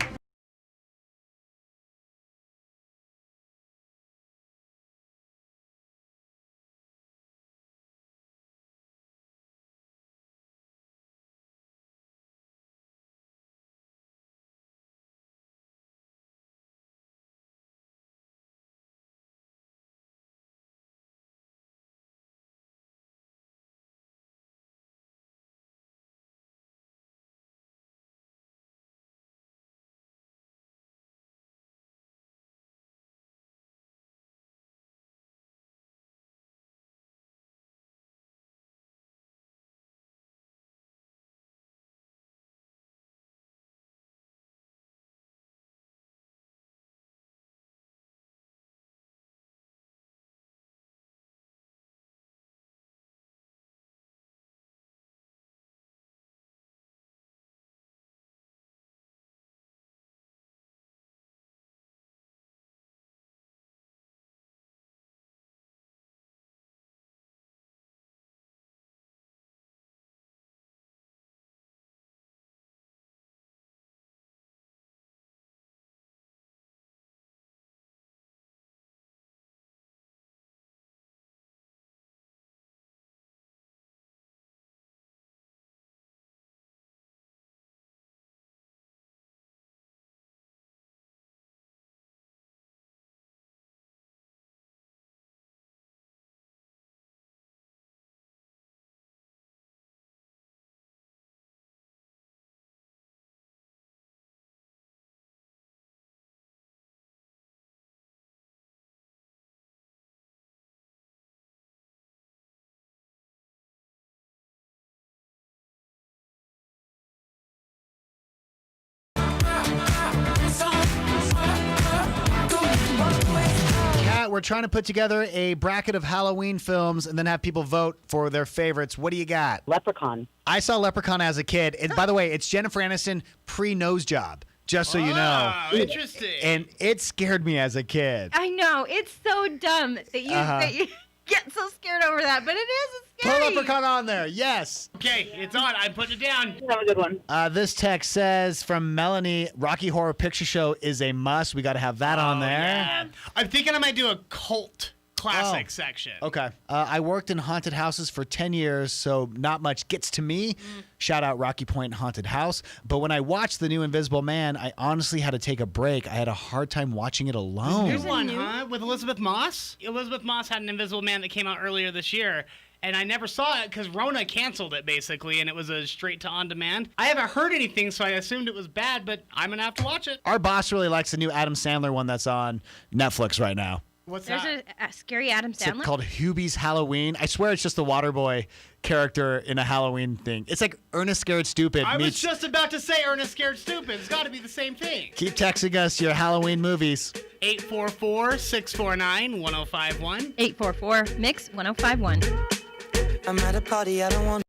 We're trying to put together a bracket of Halloween films and then have people vote for their favorites. What do you got? Leprechaun. I saw Leprechaun as a kid. And by the way, it's Jennifer Aniston pre-nose job, just so you know. Interesting. And it scared me as a kid. I know. It's so dumb that you get so scared over that, but it is. It's scary. Put Leprechaun on there. Yes. Okay, it's on. I'm putting it down. Have a good one. This text says from Melanie, Rocky Horror Picture Show is a must. We got to have that on there. Yeah. I'm thinking I might do a cult classic section. Okay. I worked in haunted houses for 10 years, so not much gets to me. Shout out Rocky Point Haunted House. But when I watched The New Invisible Man, I honestly had to take a break. I had a hard time watching it alone. New one, huh? With Elizabeth Moss? Elizabeth Moss had an Invisible Man that came out earlier this year. And I never saw it because Rona canceled it, basically, and it was a straight-to-on-demand. I haven't heard anything, so I assumed it was bad, but I'm going to have to watch it. Our boss really likes the new Adam Sandler one that's on Netflix right now. What's There's that? a scary Adam It's Sandler. called Hubie's Halloween. I swear it's just the Waterboy character in a Halloween thing. It's like Ernest Scared Stupid I was meets... just about to say Ernest Scared Stupid. It's got to be the same thing. Keep texting us your Halloween movies. 844-649-1051. 844-MIX-1051. I'm at a party I don't want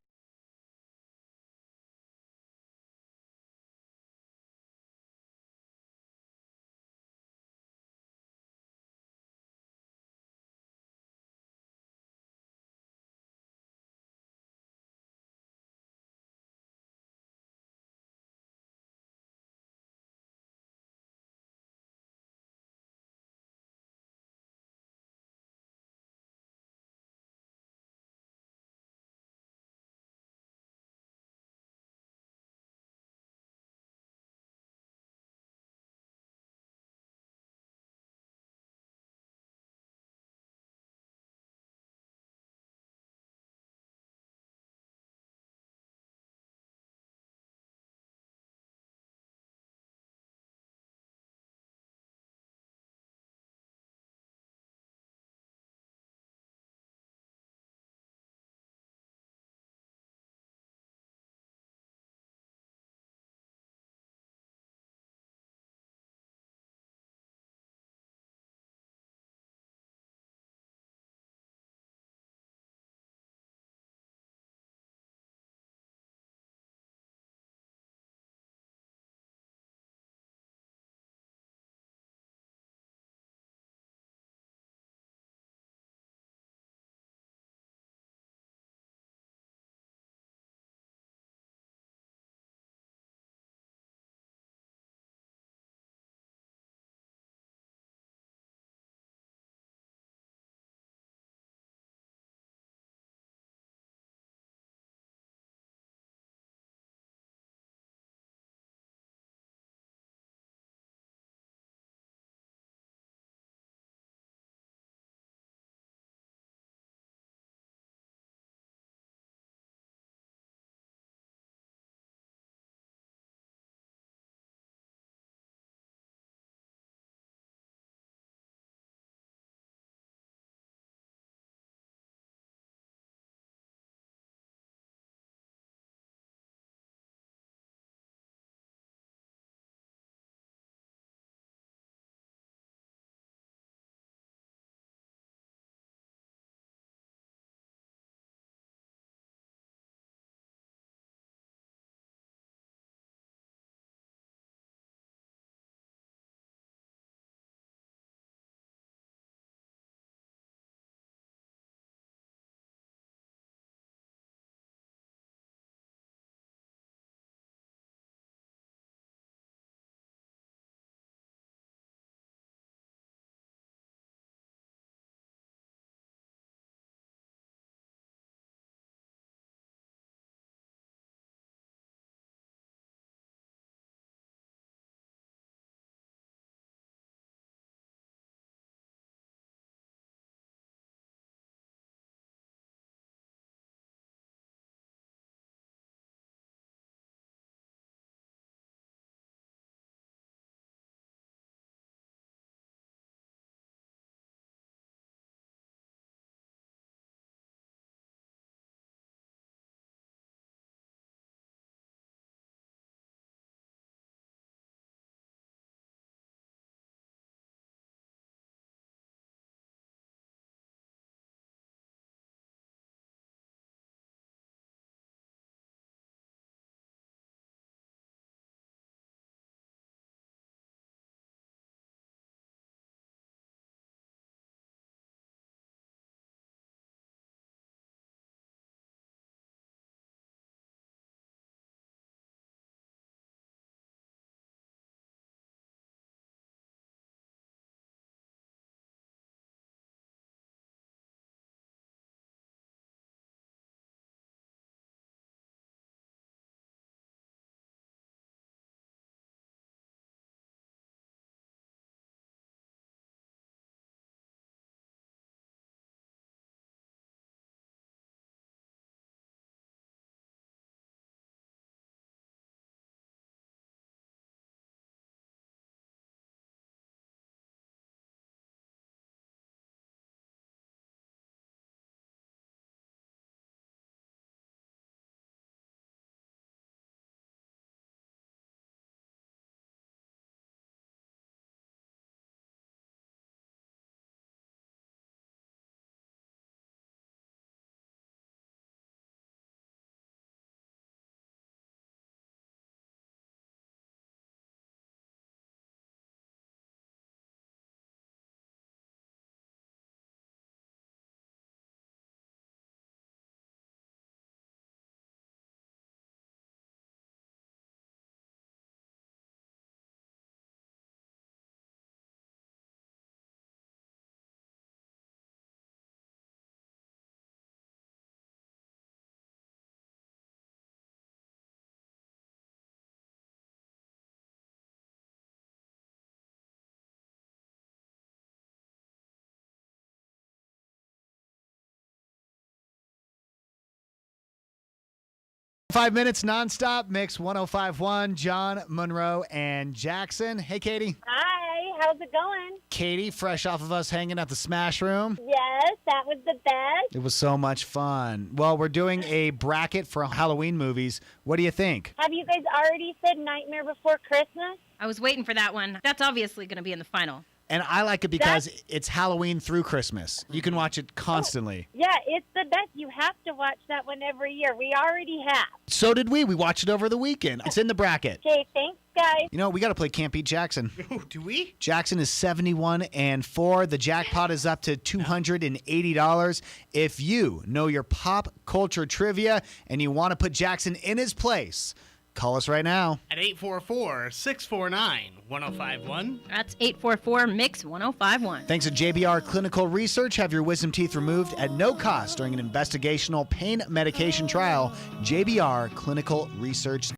5 minutes nonstop, Mix 1051, John, Monroe, and Jackson. Hey, Katie. Hi, how's it going? Katie, fresh off of us hanging at the Smash Room. Yes, that was the best. It was so much fun. Well, we're doing a bracket for Halloween movies. What do you think? Have you guys already said Nightmare Before Christmas? I was waiting for that one. That's obviously going to be in the final. And I like it because it's Halloween through Christmas. You can watch it constantly. Yeah, it's the best. You have to watch that one every year. We already have. So did we. We watched it over the weekend. It's in the bracket. Okay, thanks, guys. You know, we got to play Can't Beat Jackson. Do we? Jackson is 71-4. The jackpot is up to $280. If you know your pop culture trivia and you want to put Jackson in his place, call us right now. At 844-649-1051. That's 844-MIX-1051. Thanks to JBR Clinical Research, have your wisdom teeth removed at no cost during an investigational pain medication trial. JBR Clinical Research.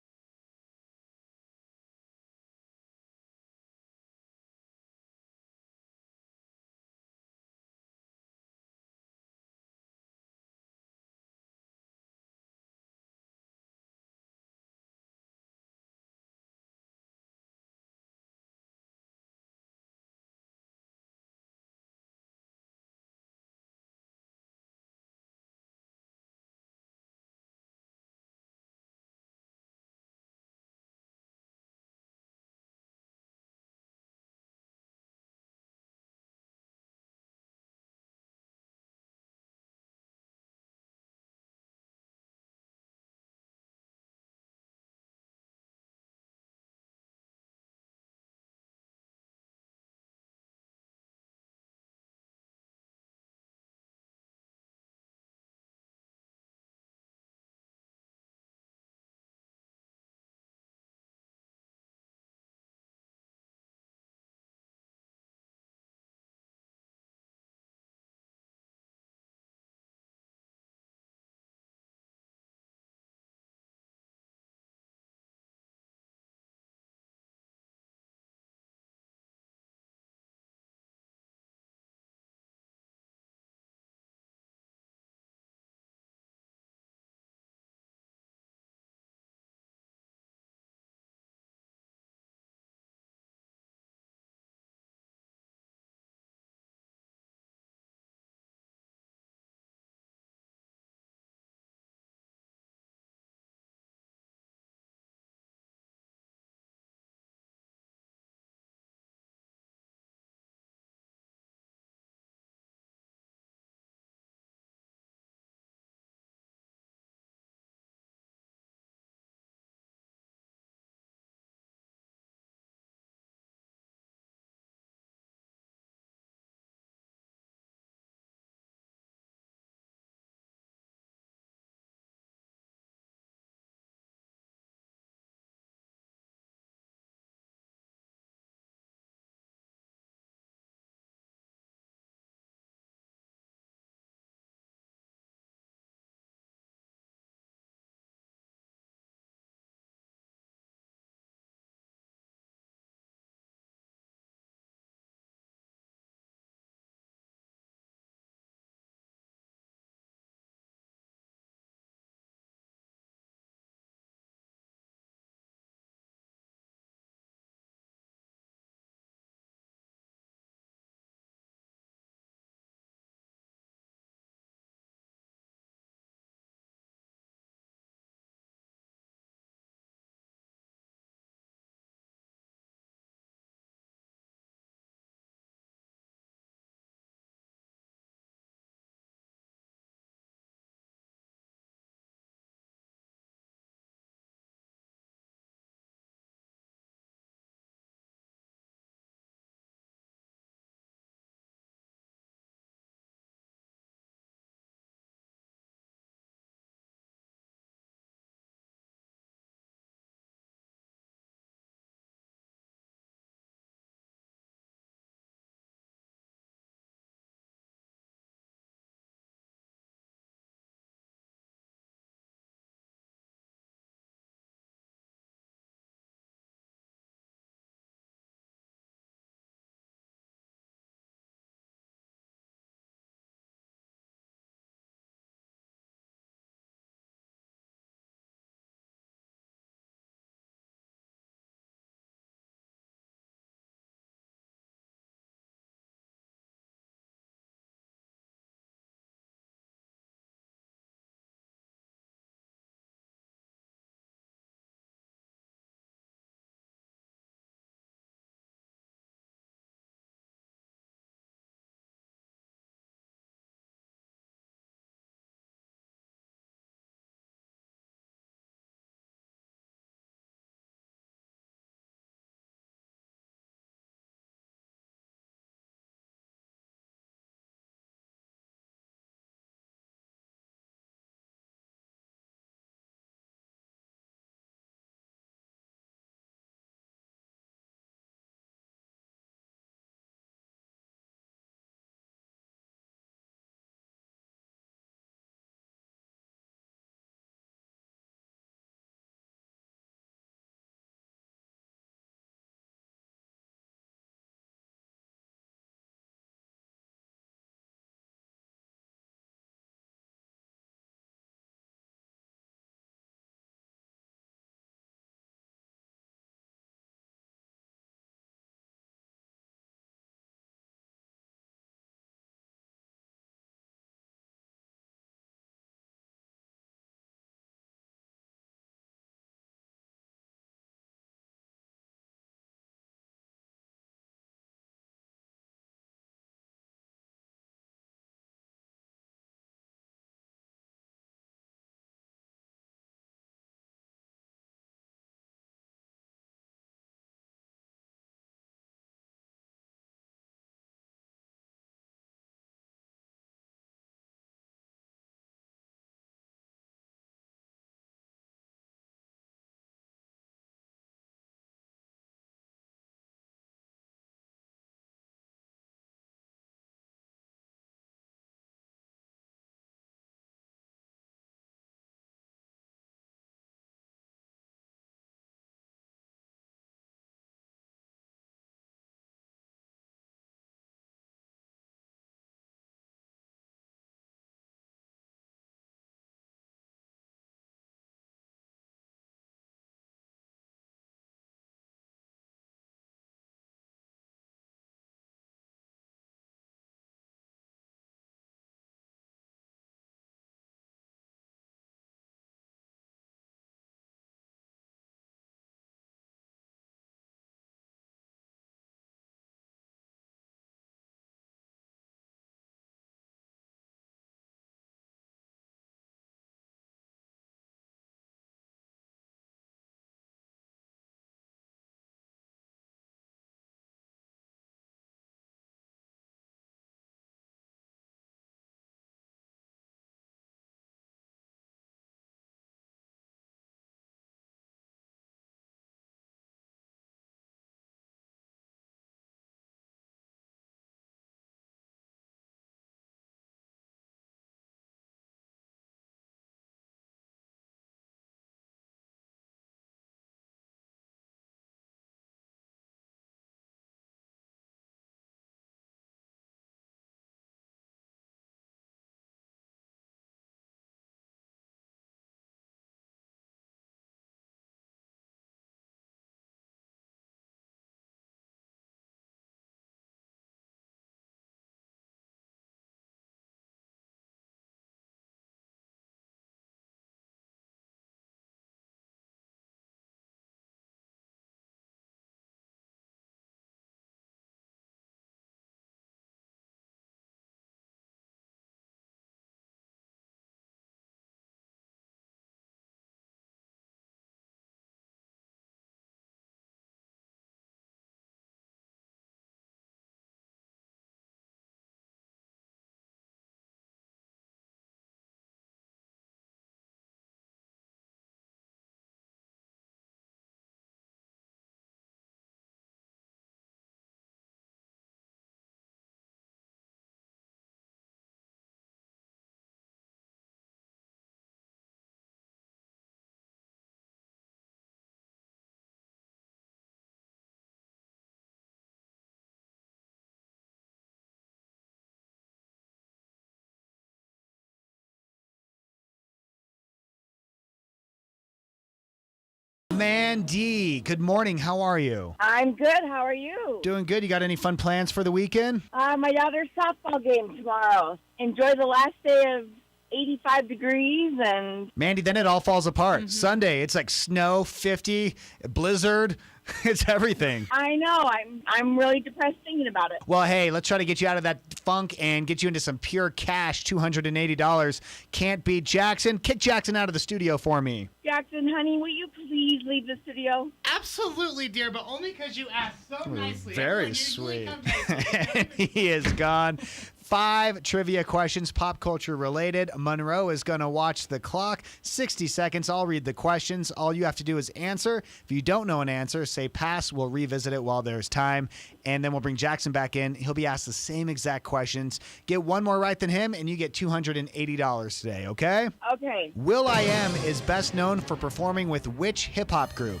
Mandy. Good morning. How are you? I'm good. How are you? Doing good. You got any fun plans for the weekend? My daughter's softball game tomorrow. Enjoy the last day of 85 degrees and... Mandy, then it all falls apart. Sunday, it's like snow, 50, blizzard. It's everything. I know. I'm really depressed thinking about it. Well, hey, let's try to get you out of that funk and get you into some pure cash, $280. Can't beat Jackson. Kick Jackson out of the studio for me. Jackson, honey, will you please leave the studio? Absolutely, dear, but only because you asked so nicely. Very Everyone usually sweet. comes He is gone. 5 trivia questions, pop culture related. Monroe is going to watch the clock. 60 seconds. I'll read the questions. All you have to do is answer. If you don't know an answer, say pass. We'll revisit it while there's time. And then we'll bring Jackson back in. He'll be asked the same exact questions. Get one more right than him, and you get $280 today, okay? Okay. will.i.am is best known for performing with which hip-hop group?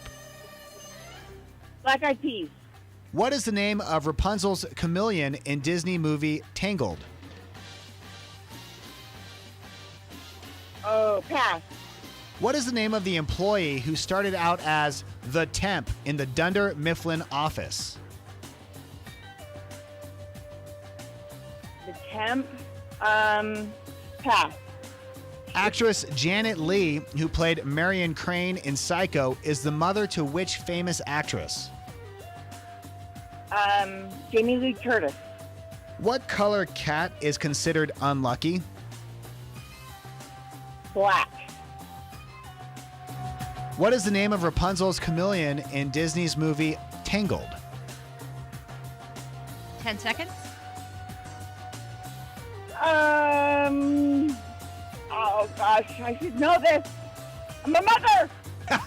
Black Eyed Peas. What is the name of Rapunzel's chameleon in Disney movie Tangled? Oh, pass. What is the name of the employee who started out as the temp in the Dunder Mifflin office? The temp. Pass. Actress Janet Leigh, who played Marion Crane in Psycho, is the mother to which famous actress? Jamie Lee Curtis. What color cat is considered unlucky? Black. What is the name of Rapunzel's chameleon in Disney's movie Tangled? 10 seconds. Oh gosh, I should know this. I'm a mother.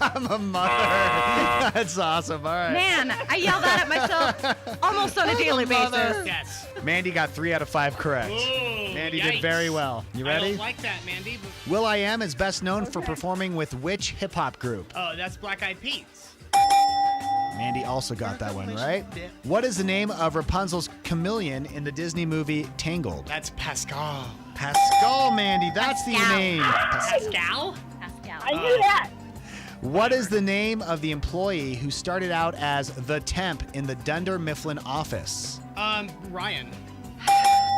I'm a mother. That's awesome. All right. Man, I yell that at myself almost on a daily basis. Yes. Mandy got 3 out of 5 correct. Ooh, Mandy yikes. did very well. You I ready? don't like that, Mandy. But... will.i.am is best known for performing with which hip-hop group? Oh, that's Black Eyed Peas. Mandy also got that one right. What is the name of Rapunzel's chameleon in the Disney movie Tangled? That's Pascal. Pascal, Mandy. That's the name. Pascal? Pascal. I knew that. What is the name of the employee who started out as the temp in the Dunder Mifflin office? Ryan.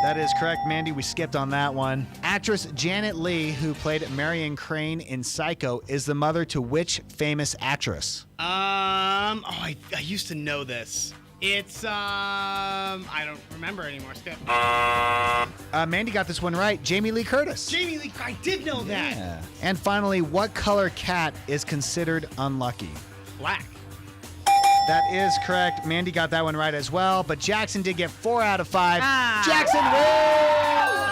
That is correct, Mandy. We skipped on that one. Actress Janet Leigh, who played Marion Crane in Psycho, is the mother to which famous actress? I used to know this. It's, I don't remember anymore. Skip. Mandy got this one right. Jamie Lee Curtis. Jamie Lee, I did know that. Yeah. And finally, what color cat is considered unlucky? Black. That is correct. Mandy got that one right as well, but Jackson did get 4 out of 5. Ah. Jackson wins!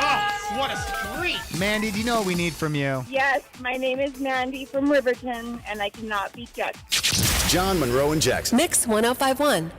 Oh, what a streak. Mandy, do you know what we need from you? Yes, my name is Mandy from Riverton, and I cannot be judged. John, Monroe, and Jackson. Mix 1051.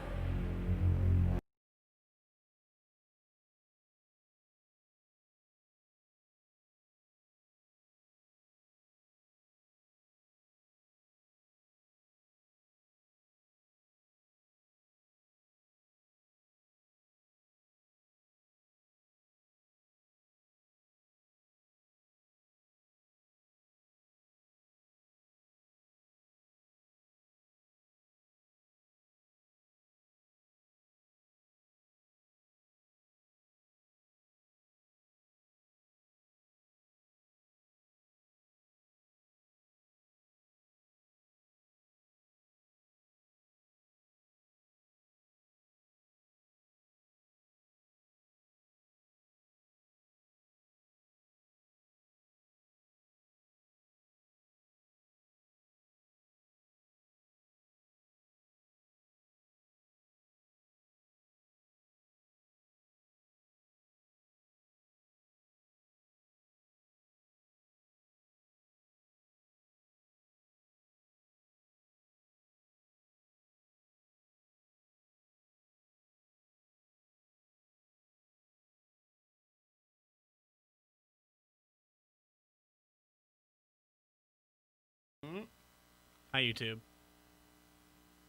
Hi, YouTube.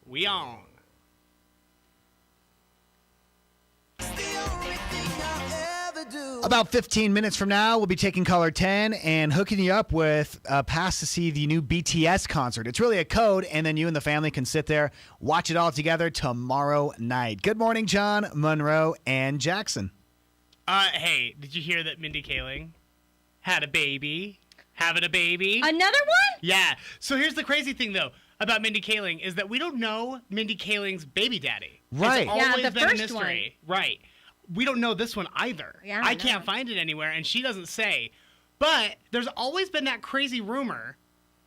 We on. The only thing I ever About 15 minutes from now, we'll be taking caller 10 and hooking you up with a pass to see the new BTS concert. It's really a code, and then you and the family can sit there, watch it all together tomorrow night. Good morning, John, Monroe, and Jackson. Hey, did you hear that Mindy Kaling had a baby? Having a baby? Another one? Yeah. So here's the crazy thing, though, about Mindy Kaling is that we don't know Mindy Kaling's baby daddy. Right. It's always the been a first mystery. Right. We don't know this one either. Yeah, I can't find it anywhere, and she doesn't say. But there's always been that crazy rumor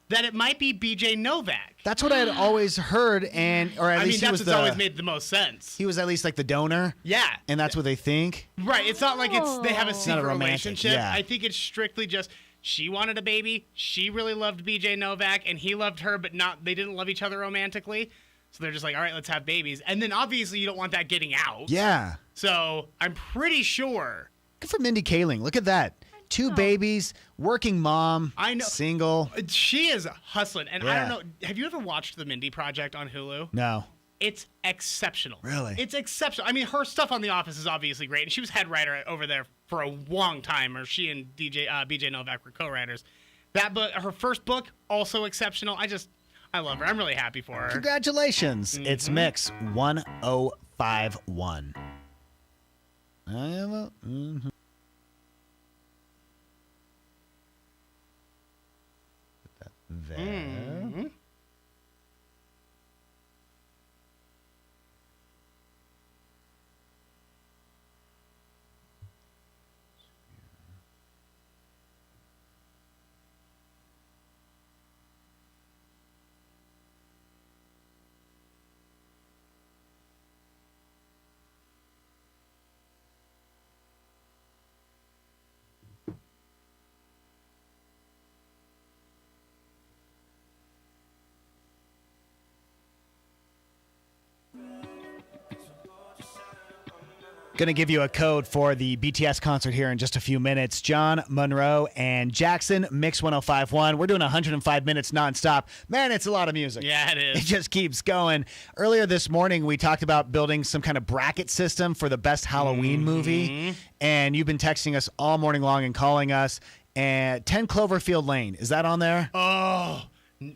that it might be BJ Novak. That's what I had always heard, or at least that's he was what's always made the most sense. He was at least like the donor. Yeah. And that's what they think. Right. It's not like they have a not a secret romantic, relationship. yeah. I think it's strictly just she wanted a baby. She really loved BJ Novak, and he loved her, but they didn't love each other romantically. So they're just like, all right, let's have babies. And then obviously you don't want that getting out. Yeah. So I'm pretty sure. Good for Mindy Kaling. Look at that. 2 babies, working mom, I know. single. She is hustling. And I Yeah. don't know. Have you ever watched The Mindy Project on Hulu? No. It's exceptional. Really? It's exceptional. I mean, her stuff on The Office is obviously great. And she was head writer over there for a long time, or she and BJ Novak were co-writers. That book, her first book, also exceptional. I love her. I'm really happy for her. Congratulations. It's Mix 1051. Put that there. Going to give you a code for the BTS concert here in just a few minutes. John, Monroe, and Jackson, Mix 1051. We're doing 105 minutes nonstop. Man, it's a lot of music. Yeah, it is. It just keeps going. Earlier this morning, we talked about building some kind of bracket system for the best Halloween movie. And you've been texting us all morning long and calling us. And 10 Cloverfield Lane, is that on there? Oh,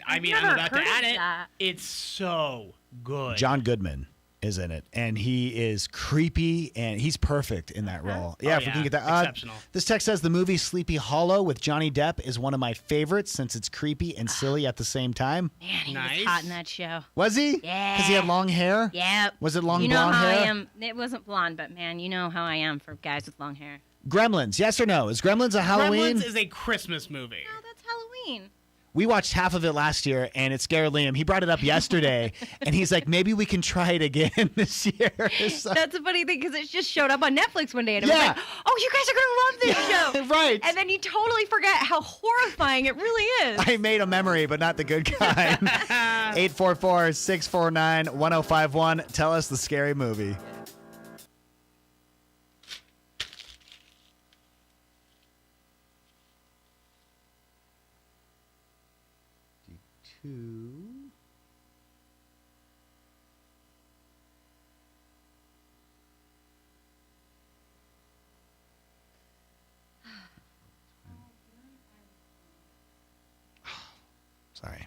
I mean, I'm never about to heard of add it. that. It's so good. John Goodman is in it, and he is creepy, and he's perfect in that role. Yeah, if we can get that. Exceptional. This text says the movie Sleepy Hollow with Johnny Depp is one of my favorites since it's creepy and silly at the same time. Man, he Nice. was hot in that show. Was he? Yeah. Because he had long hair? Yep. Was it long you know blonde how hair? I am. It wasn't blonde, but man, you know how I am for guys with long hair. Gremlins, yes or no? Is Gremlins a Halloween? Gremlins is a Christmas movie. Oh, that's Halloween. We watched half of it last year, and it scared Liam. He brought it up yesterday, and he's like, maybe we can try it again this year. So- That's a funny thing because it just showed up on Netflix one day, and it Yeah. was like, "Oh, you guys are gonna love this show!" Right. And then you totally forget how horrifying it really is. I made a memory, but not the good kind. 844-649-1051. Tell us the scary movie. Sorry.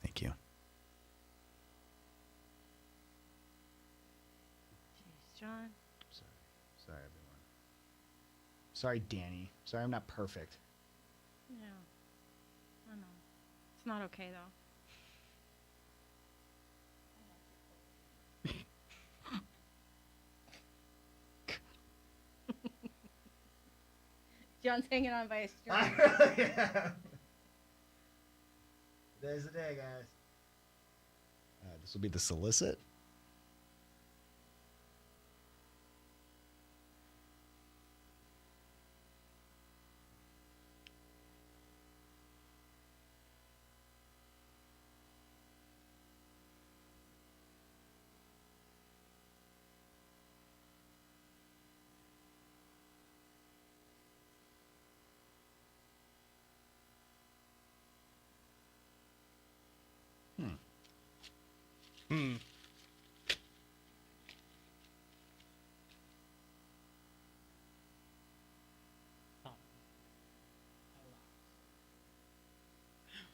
Thank you. John. Sorry, everyone. Sorry, Danny. Sorry, I'm not perfect. Yeah. I know. It's not okay though. John's hanging on by a string. There's the day, guys. This will be the solicit.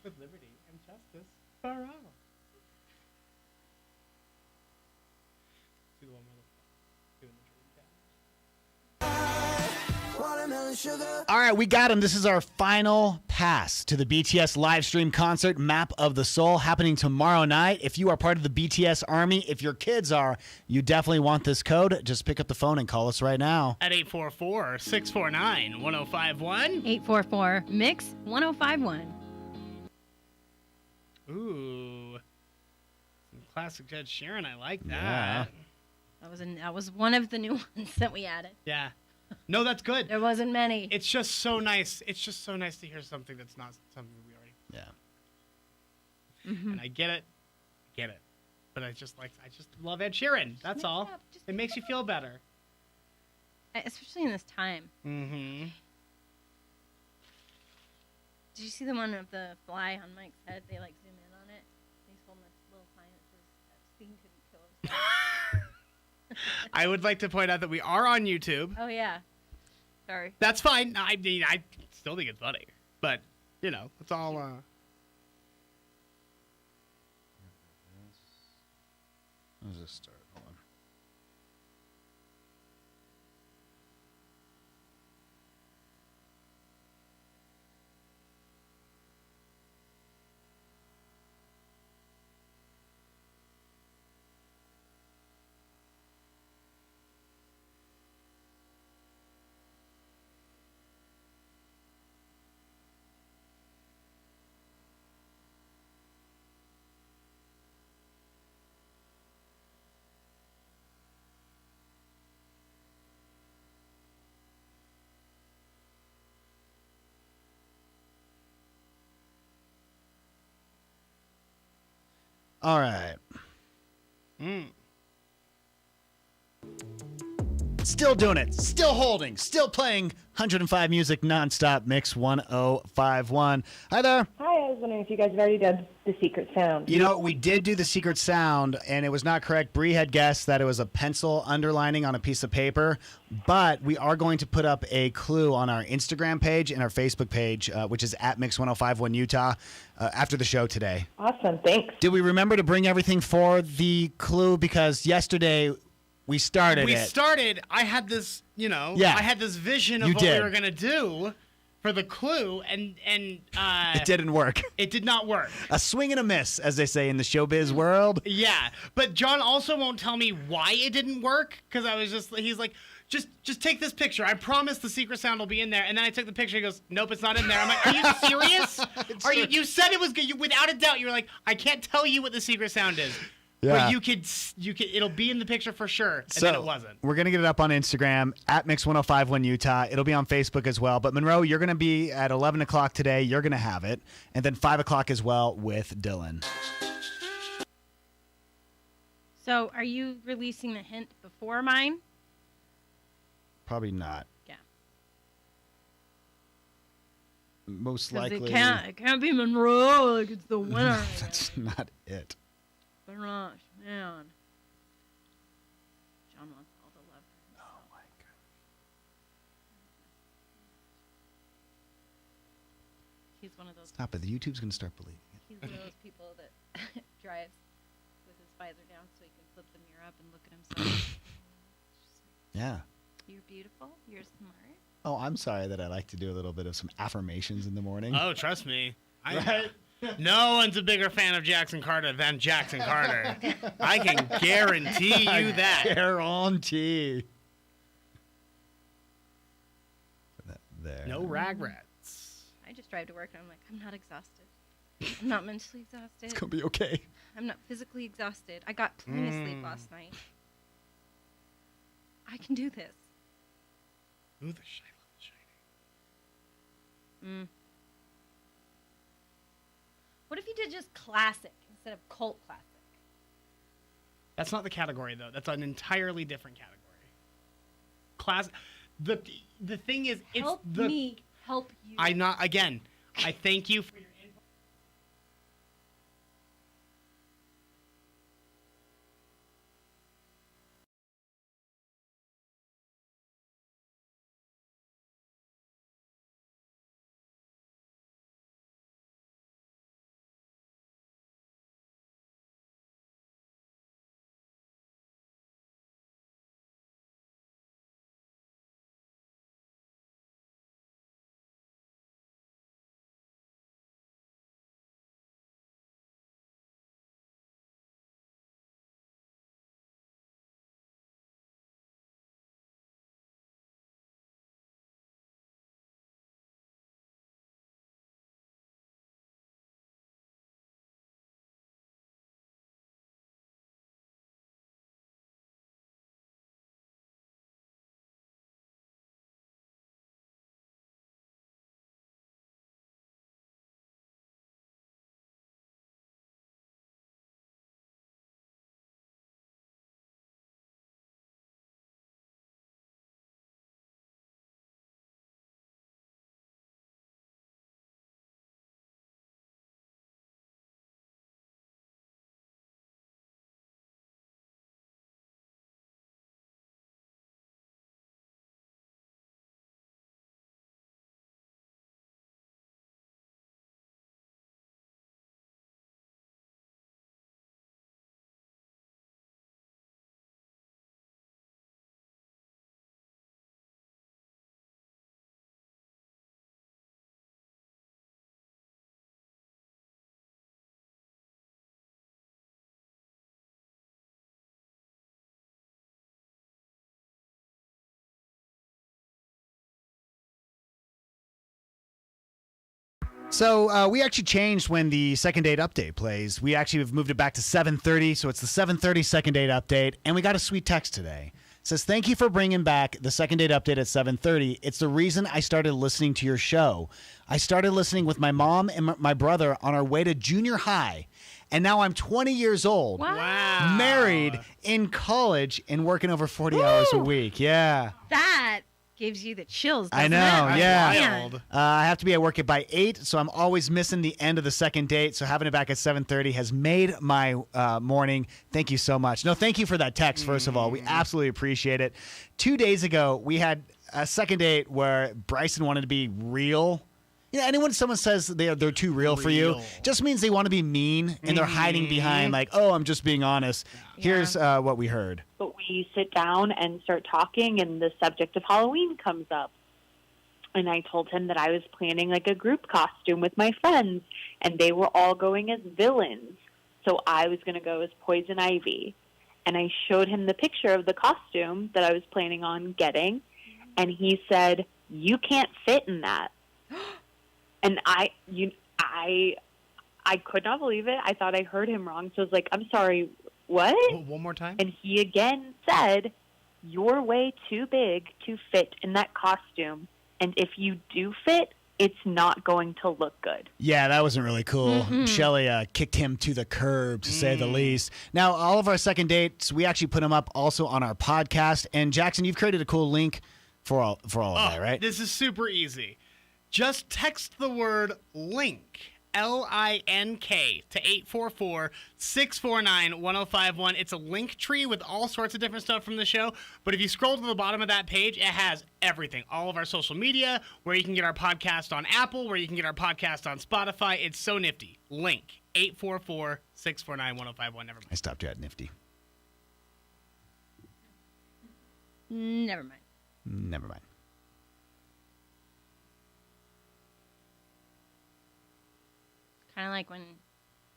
With liberty and justice for all. See the one where the- doing the dream catch. Watermelon sugar. All right, we got him. This is our final pass to the BTS live stream concert, Map of the Soul, happening tomorrow night. If you are part of the BTS Army, if your kids are, you definitely want this code. Just pick up the phone and call us right now. At 844-649-1051. 844-MIX-1051. Ooh. Some classic Jed Sheeran. I like that. Yeah. That was one of the new ones that we added. Yeah. No, that's good. There wasn't many. It's just so nice. It's just so nice to hear something that's not something we already. Yeah. And I get it. But I just love Ed Sheeran. That's all. It makes you feel better. Especially in this time. Mm-hmm. Did you see the one of the fly on Mike's head? They like zoom in on it. He's holding this little sign that says Sting couldn't kill himself. I would like to point out that we are on YouTube. Oh yeah. Sorry. That's fine. I mean, I still think it's funny. But, it's all... Let's just start. Hold on. All right. Still doing it. Still holding. Still playing 105 Music nonstop Mix 1051. Hi there. Hi, I was wondering if you guys have already done the secret sound. You know, we did do the secret sound, and it was not correct. Bree had guessed that it was a pencil underlining on a piece of paper, but we are going to put up a clue on our Instagram page and our Facebook page, which is at Mix1051 Utah, after the show today. Awesome, thanks. Did we remember to bring everything for the clue? Because yesterday we started it. I had this, Yeah. I had this vision of You what did. we were going to do for the clue, and It didn't work. It did not work. A swing and a miss, as they say in the showbiz world. Yeah, but John also won't tell me why it didn't work, because he's like, just take this picture. I promise the secret sound will be in there. And then I took the picture. He goes, nope, it's not in there. I'm like, are you serious? You said it was good. Without a doubt, you were like, I can't tell you what the secret sound is. Yeah. But you could, it'll be in the picture for sure. And then it wasn't. We're going to get it up on Instagram at Mix1051 Utah. It'll be on Facebook as well. But Monroe, you're going to be at 11 o'clock today. You're going to have it. And then 5 o'clock as well with Dylan. So, are you releasing the hint before mine? Probably not. Yeah. Most 'Cause likely. it can't be Monroe. Like it's the winner. That's not it. Gosh, man. John wants all the love. Oh my God. He's one of those. Stop it. The YouTube's going to start believing it. He's one of those people that drives with his visor down so he can flip the mirror up and look at himself. Yeah. You're beautiful. You're smart. Oh, I'm sorry that I like to do a little bit of some affirmations in the morning. Oh, trust me. No one's a bigger fan of Jackson Carter than Jackson Carter. I can guarantee you that. Guarantee. There. No rag rats. I just drive to work and I'm like, I'm not exhausted. I'm not mentally exhausted. It's going to be okay. I'm not physically exhausted. I got plenty of sleep last night. I can do this. Ooh, the shiny. What if you did just classic instead of cult classic? That's not the category, though. That's an entirely different category. The thing is, it's Help the... me help you. I thank you for your So we actually changed when the second date update plays. We actually have moved it back to 7:30, so it's the 7:30 second date update, and we got a sweet text today. It says, thank you for bringing back the second date update at 7:30. It's the reason I started listening to your show. I started listening with my mom and my brother on our way to junior high, and now I'm 20 years old, married, in college, and working over 40 hours a week. Yeah. That gives you the chills. I doesn't know, it? yeah. Man. I have to be at work at by 8, so I'm always missing the end of the second date. So having it back at 7:30 has made my morning. Thank you so much. No, thank you for that text, first of all. We absolutely appreciate it. 2 days ago, we had a second date where Bryson wanted to be real. You know, anyone someone says they're too real for you, just means they want to be mean, and they're hiding behind like, oh, I'm just being honest. Here's what we heard. But we sit down and start talking, and the subject of Halloween comes up. And I told him that I was planning like a group costume with my friends, and they were all going as villains. So I was going to go as Poison Ivy. And I showed him the picture of the costume that I was planning on getting, and he said, "You can't fit in that." And I could not believe it. I thought I heard him wrong. So I was like, I'm sorry, what? One more time? And he again said, "You're way too big to fit in that costume. And if you do fit, it's not going to look good." Yeah, that wasn't really cool. Mm-mm. Shelly kicked him to the curb, to say the least. Now, all of our second dates, we actually put them up also on our podcast. And Jackson, you've created a cool link for all of that, right? This is super easy. Just text the word LINK, LINK, to 844-649-1051. It's a link tree with all sorts of different stuff from the show. But if you scroll to the bottom of that page, it has everything. All of our social media, where you can get our podcast on Apple, where you can get our podcast on Spotify. It's so nifty. Link, 844-649-1051. Never mind. I stopped you at nifty. Never mind. Never mind. Kind of like when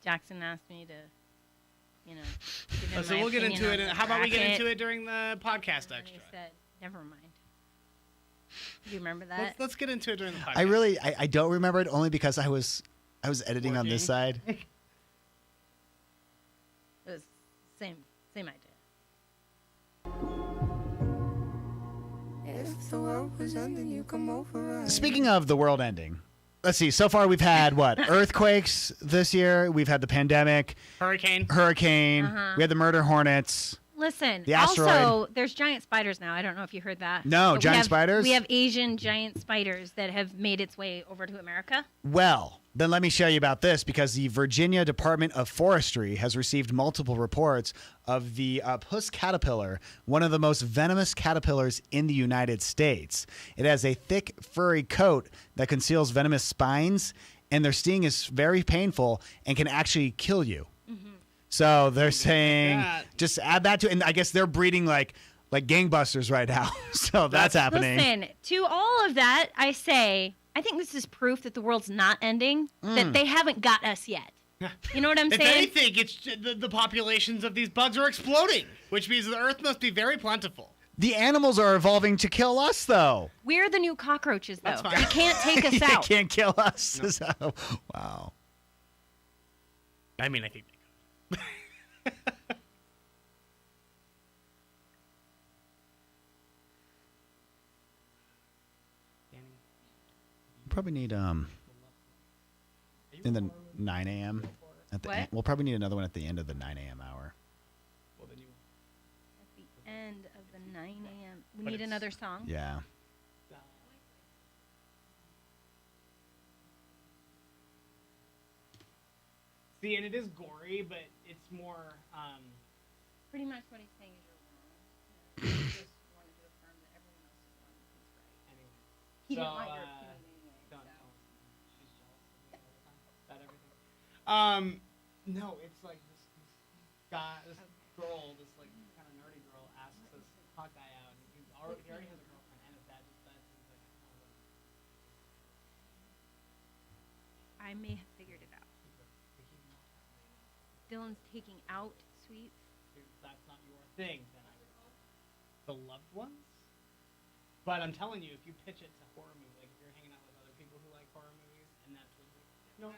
Jackson asked me to, give him So my we'll get opinion into on it. the How about we get bracket. into it during the podcast And extra? he said, never mind. Do you remember that? Let's get into it during the podcast. I don't remember it only because I was editing on this side. It was same idea. If the world was ending, you come over. Speaking of the world ending, let's see. So far, we've had what? Earthquakes this year. We've had the pandemic. Hurricane. Uh-huh. We had the murder hornets. Listen, The asteroid. also, there's giant spiders now. I don't know if you heard that. No, But giant spiders? We have Asian giant spiders that have made its way over to America. Well, then let me show you about this because the Virginia Department of Forestry has received multiple reports of the puss caterpillar, one of the most venomous caterpillars in the United States. It has a thick, furry coat that conceals venomous spines, and their sting is very painful and can actually kill you. So they're saying just add that to, and I guess they're breeding like gangbusters right now. So that's happening. Listen, to all of that, I say, I think this is proof that the world's not ending, that they haven't got us yet. You know what I'm If saying? anything, it's the populations of these bugs are exploding, which means the Earth must be very plentiful. The animals are evolving to kill us, though. We're the new cockroaches, though. That's fine. You can't take us They out. can't kill us. So, wow. I mean, I think they could. Probably need in the 9 a.m. at the What? we'll probably need another one at the end of the 9 a.m. hour. At the end of the 9 a.m. We But need it's- another song. Yeah. See, and it is gory, but it's more. Pretty much what he's saying is you're wrong. I just wanted to affirm that everyone else is wrong. He's right. Anyway. He So, didn't want your opinion anyway. Don't so. tell us. She's jealous of me all the time. About everything. No, it's like this guy, this girl, this like kind of nerdy girl asks this hot guy out, and he already has a girlfriend, and if that seems like I may have figured it out. Dylan's taking out sweets. if that's not your thing, then I would the loved ones. But I'm telling you, if you pitch it to horror movies, like if you're hanging out with other people who like horror movies, and that's what No.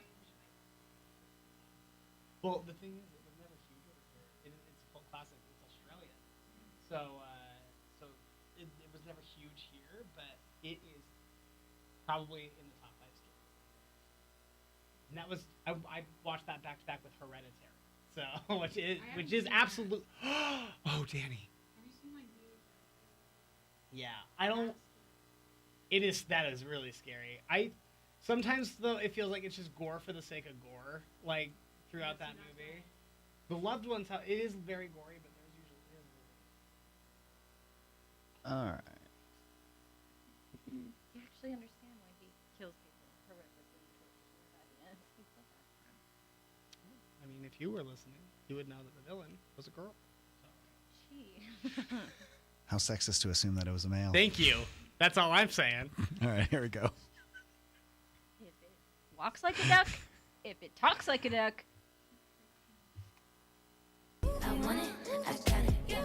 Well, the thing is, it was never huge over here. It's cult classic. It's Australia, so it was never huge here, but it is probably in the top 5 scary. And that was I watched that back to back with Hereditary, so which is absolute. Oh, Danny. Have you seen my new? Yeah, I don't. That is really scary. Sometimes though it feels like it's just gore for the sake of gore, like throughout that movie. The Loved Ones, it is very gory, but there's usually All right. You actually understand why he kills people horrifically and tortures them at the end. He said that. I mean, if you were listening, you would know that the villain was a girl. She. How sexist to assume that it was a male. Thank you. That's all I'm saying. All right, here we go. If it walks like a duck, if it talks like a duck. I want it, I got it, yeah.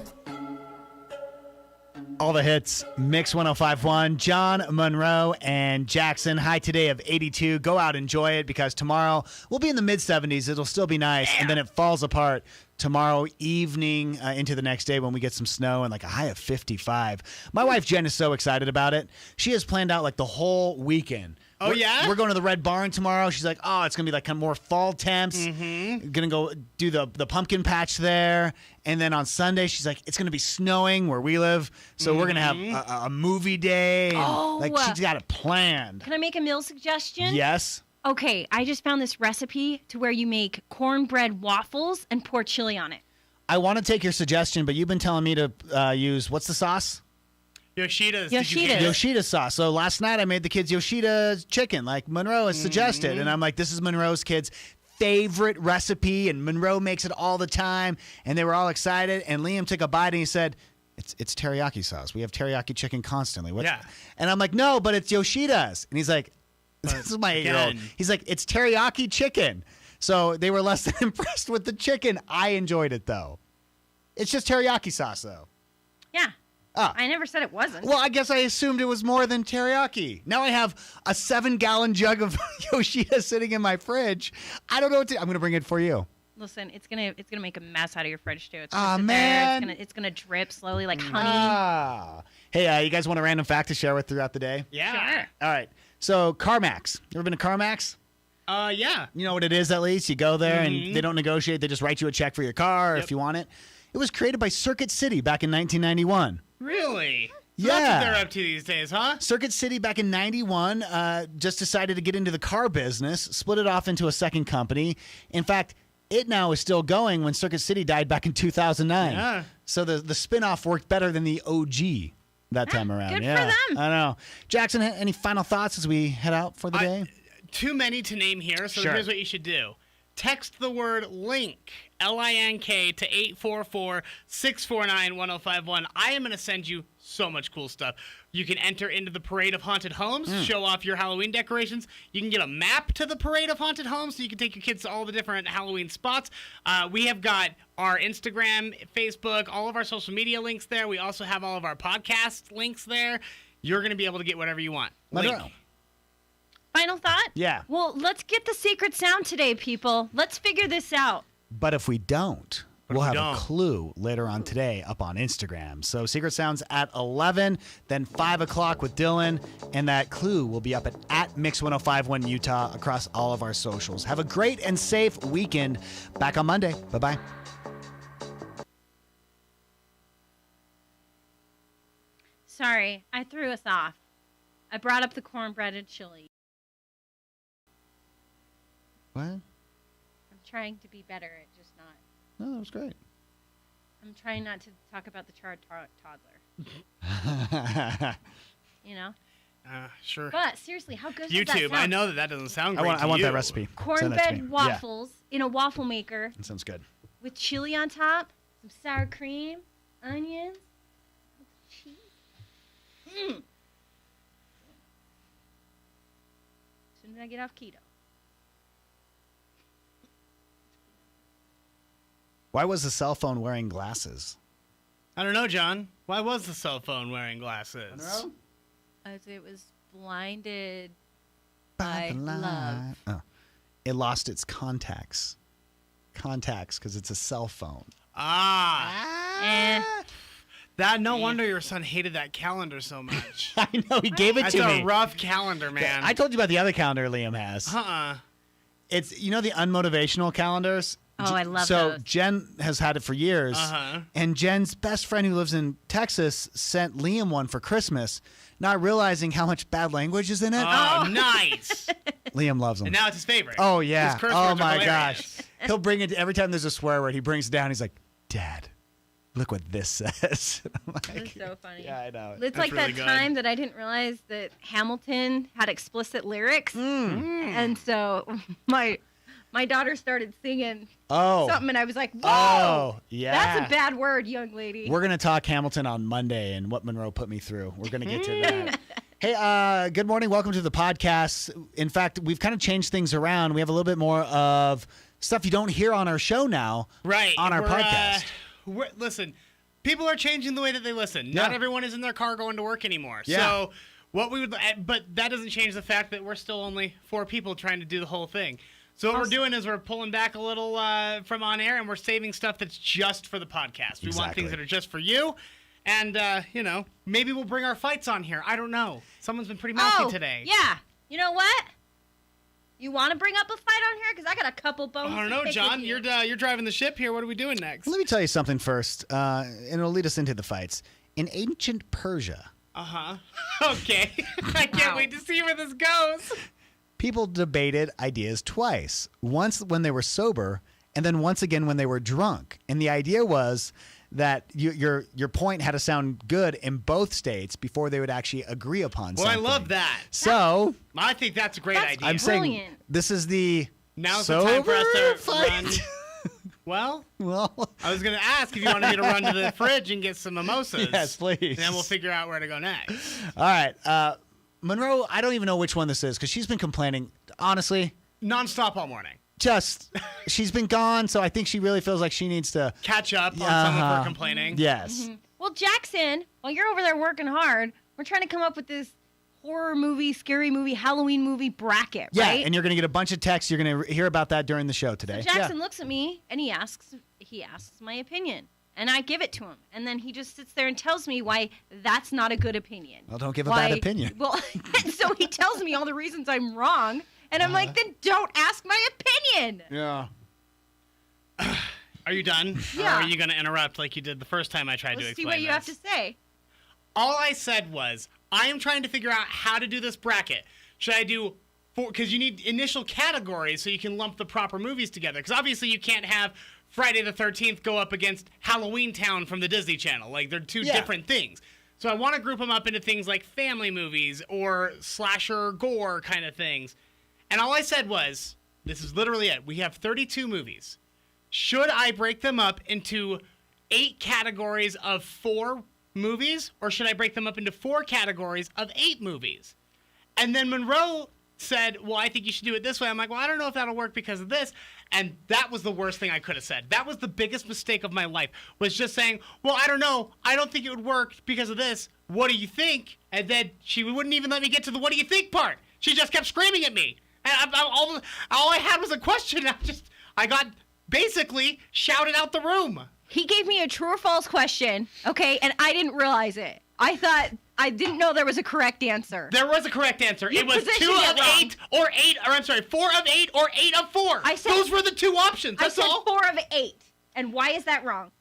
All the hits, Mix 1051, John Monroe and Jackson. High today of 82. Go out, enjoy it, because tomorrow we'll be in the mid 70s. It'll still be nice, and then it falls apart tomorrow evening into the next day when we get some snow and like a high of 55. My wife Jen is so excited about it. She has planned out like the whole weekend. Oh, yeah? We're going to the Red Barn tomorrow. She's like, oh, it's going to be like kind of more fall temps. Mm-hmm. Going to go do the pumpkin patch there. And then on Sunday, she's like, it's going to be snowing where we live. So we're going to have a movie day. And, Oh. like, she's got it planned. Can I make a meal suggestion? Yes. Okay, I just found this recipe to where you make cornbread waffles and pour chili on it. I want to take your suggestion, but you've been telling me to use, what's the sauce? Yoshida's. Yoshida sauce. So last night I made the kids Yoshida chicken, like Monroe has suggested. And I'm like, this is Monroe's kids' favorite recipe, and Monroe makes it all the time. And they were all excited. And Liam took a bite and he said, it's teriyaki sauce. We have teriyaki chicken constantly. Yeah. And I'm like, no, but it's Yoshida's. And he's like, this is my 8-year-old. Again. He's like, it's teriyaki chicken. So they were less than impressed with the chicken. I enjoyed it, though. It's just teriyaki sauce, though. Yeah. Oh. I never said it wasn't. Well, I guess I assumed it was more than teriyaki. Now I have a 7-gallon jug of Yoshida sitting in my fridge. I don't know what to. I'm going to bring it for you. Listen, it's gonna make a mess out of your fridge too. It's Aw, gonna sit man. there. It's gonna drip slowly like honey. Ah. Hey, you guys want a random fact to share with throughout the day? Yeah. Sure. All right. So CarMax. You ever been to CarMax? Yeah. You know what it is, at least? You go there and they don't negotiate. They just write you a check for your car if you want it. It was created by Circuit City back in 1991. Really? So Yeah. That's what they're up to these days, huh? Circuit City back in 91 just decided to get into the car business, split it off into a second company. In fact, it now is still going when Circuit City died back in 2009. Yeah. So the spinoff worked better than the OG that time around. good for yeah. them. I know. Jackson, any final thoughts as we head out for the day? Too many to name here, so Sure. here's what you should do. Text the word LINK, L-I-N-K, to 844-649-1051. I am going to send you so much cool stuff. You can enter into the Parade of Haunted Homes, show off your Halloween decorations. You can get a map to the Parade of Haunted Homes so you can take your kids to all the different Halloween spots. We have got our Instagram, Facebook, all of our social media links there. We also have all of our podcast links there. You're going to be able to get whatever you want. Let her Link. know. Final thought? Yeah. Well, let's get the secret sound today, people. Let's figure this out. But if we don't, What if we'll we have don't? a clue later on today up on Instagram. So Secret Sounds at 11, then 5 o'clock with Dylan, and that clue will be up at Mix1051 Utah across all of our socials. Have a great and safe weekend. Back on Monday. Bye-bye. Sorry, I threw us off. I brought up the cornbread and chili. What? I'm trying to be better at just not. No, that was great. I'm trying not to talk about the charred toddler. You know? Sure. But seriously, how good does that YouTube, sound? I know that doesn't sound great I want that recipe. Send that to me. Cornbread waffles in a waffle maker Yeah, that sounds good. with chili on top, some sour cream, onions, cheese. As soon as I get off keto. Why was the cell phone wearing glasses? I don't know, John. Why was the cell phone wearing glasses? As it was blinded by the light. love. Oh. It lost its contacts. Contacts, because it's a cell phone. No wonder your son hated that calendar so much. I know, he gave it to me. That's a rough calendar, man. I told you about the other calendar Liam has. It's, the unmotivational calendars? Oh, I love so those. Jen has had it for years, and Jen's best friend who lives in Texas sent Liam one for Christmas, not realizing how much bad language is in it. Oh, nice. Liam loves them. And now it's his favorite. Oh, yeah. His curse Oh, words are my hilarious. gosh. He'll bring it every time there's a swear word. He brings it down. He's like, Dad, look what this says. I'm like, That's so funny. Yeah, I know. It's That's like really that good. time that I didn't realize that Hamilton had explicit lyrics. And so my daughter started singing something, and I was like, whoa, Oh, yeah. that's a bad word, young lady. We're going to talk Hamilton on Monday and what Monroe put me through. We're going to get to that. Hey, good morning. Welcome to the podcast. In fact, we've kind of changed things around. We have a little bit more of stuff you don't hear on our show now on our podcast. Listen, people are changing the way that they listen. Not everyone is in their car going to work anymore. Yeah. So but that doesn't change the fact that we're still only 4 people trying to do the whole thing. So what we're doing is we're pulling back a little from on air, and we're saving stuff that's just for the podcast. We want things that are just for you. And, maybe we'll bring our fights on here. I don't know. Someone's been pretty mouthy today. Yeah. You know what? You want to bring up a fight on here? Because I got a couple bones. I don't know, John. You're driving the ship here. What are we doing next? Let me tell you something first, and it'll lead us into the fights. In ancient Persia, Okay. I can't wait to see where this goes. people debated ideas twice. Once when they were sober, and then once again when they were drunk. And the idea was that your point had to sound good in both states before they would actually agree upon Well, something. I love that. So I think that's a great idea. I'm saying this is the Now's the time for us to sober run. fight. Well, I was going to ask if you wanted me to run to the fridge and get some mimosas. Yes, please. And then we'll figure out where to go next. All right. Monroe, I don't even know which one this is because she's been complaining, honestly. Nonstop all morning. She's been gone, so I think she really feels like she needs to catch up on some of her complaining. Yes. Well, Jackson, while you're over there working hard, we're trying to come up with this horror movie, scary movie, Halloween movie bracket, Yeah, right? and you're going to get a bunch of texts. You're going to hear about that during the show today. So Jackson looks at me and he asks my opinion, and I give it to him, and then he just sits there and tells me why that's not a good opinion. Well, don't give a bad opinion. Well, so he tells me all the reasons I'm wrong, and I'm like, then don't ask my opinion. Yeah. Are you done? Yeah. Or are you going to interrupt like you did the first time I tried to Let's explain see what you have this? to say. All I said was, I am trying to figure out how to do this bracket. Should I do because you need initial categories so you can lump the proper movies together. Because obviously you can't have Friday the 13th go up against Halloween Town from the Disney Channel. Like, they're two different things. So I want to group them up into things like family movies or slasher gore kind of things. And all I said was, this is literally it. We have 32 movies. Should I break them up into 8 categories of 4 movies, or should I break them up into 4 categories of 8 movies? And then Monroe said, well, I think you should do it this way. I'm like, well, I don't know if that'll work because of this. And that was the worst thing I could have said. That was the biggest mistake of my life, was just saying, well, I don't know. I don't think it would work because of this. What do you think? And then she wouldn't even let me get to the what do you think part. She just kept screaming at me. And all I had was a question. I got basically shouted out the room. He gave me a true or false question, okay, and I didn't realize it. I didn't know there was a correct answer. There was a correct answer. You It was 2 positioned it of wrong. 8 or 8, or I'm sorry, 4 of 8 or 8 of 4. Those were the 2 options. That's I said all. 4 of 8. And why is that wrong?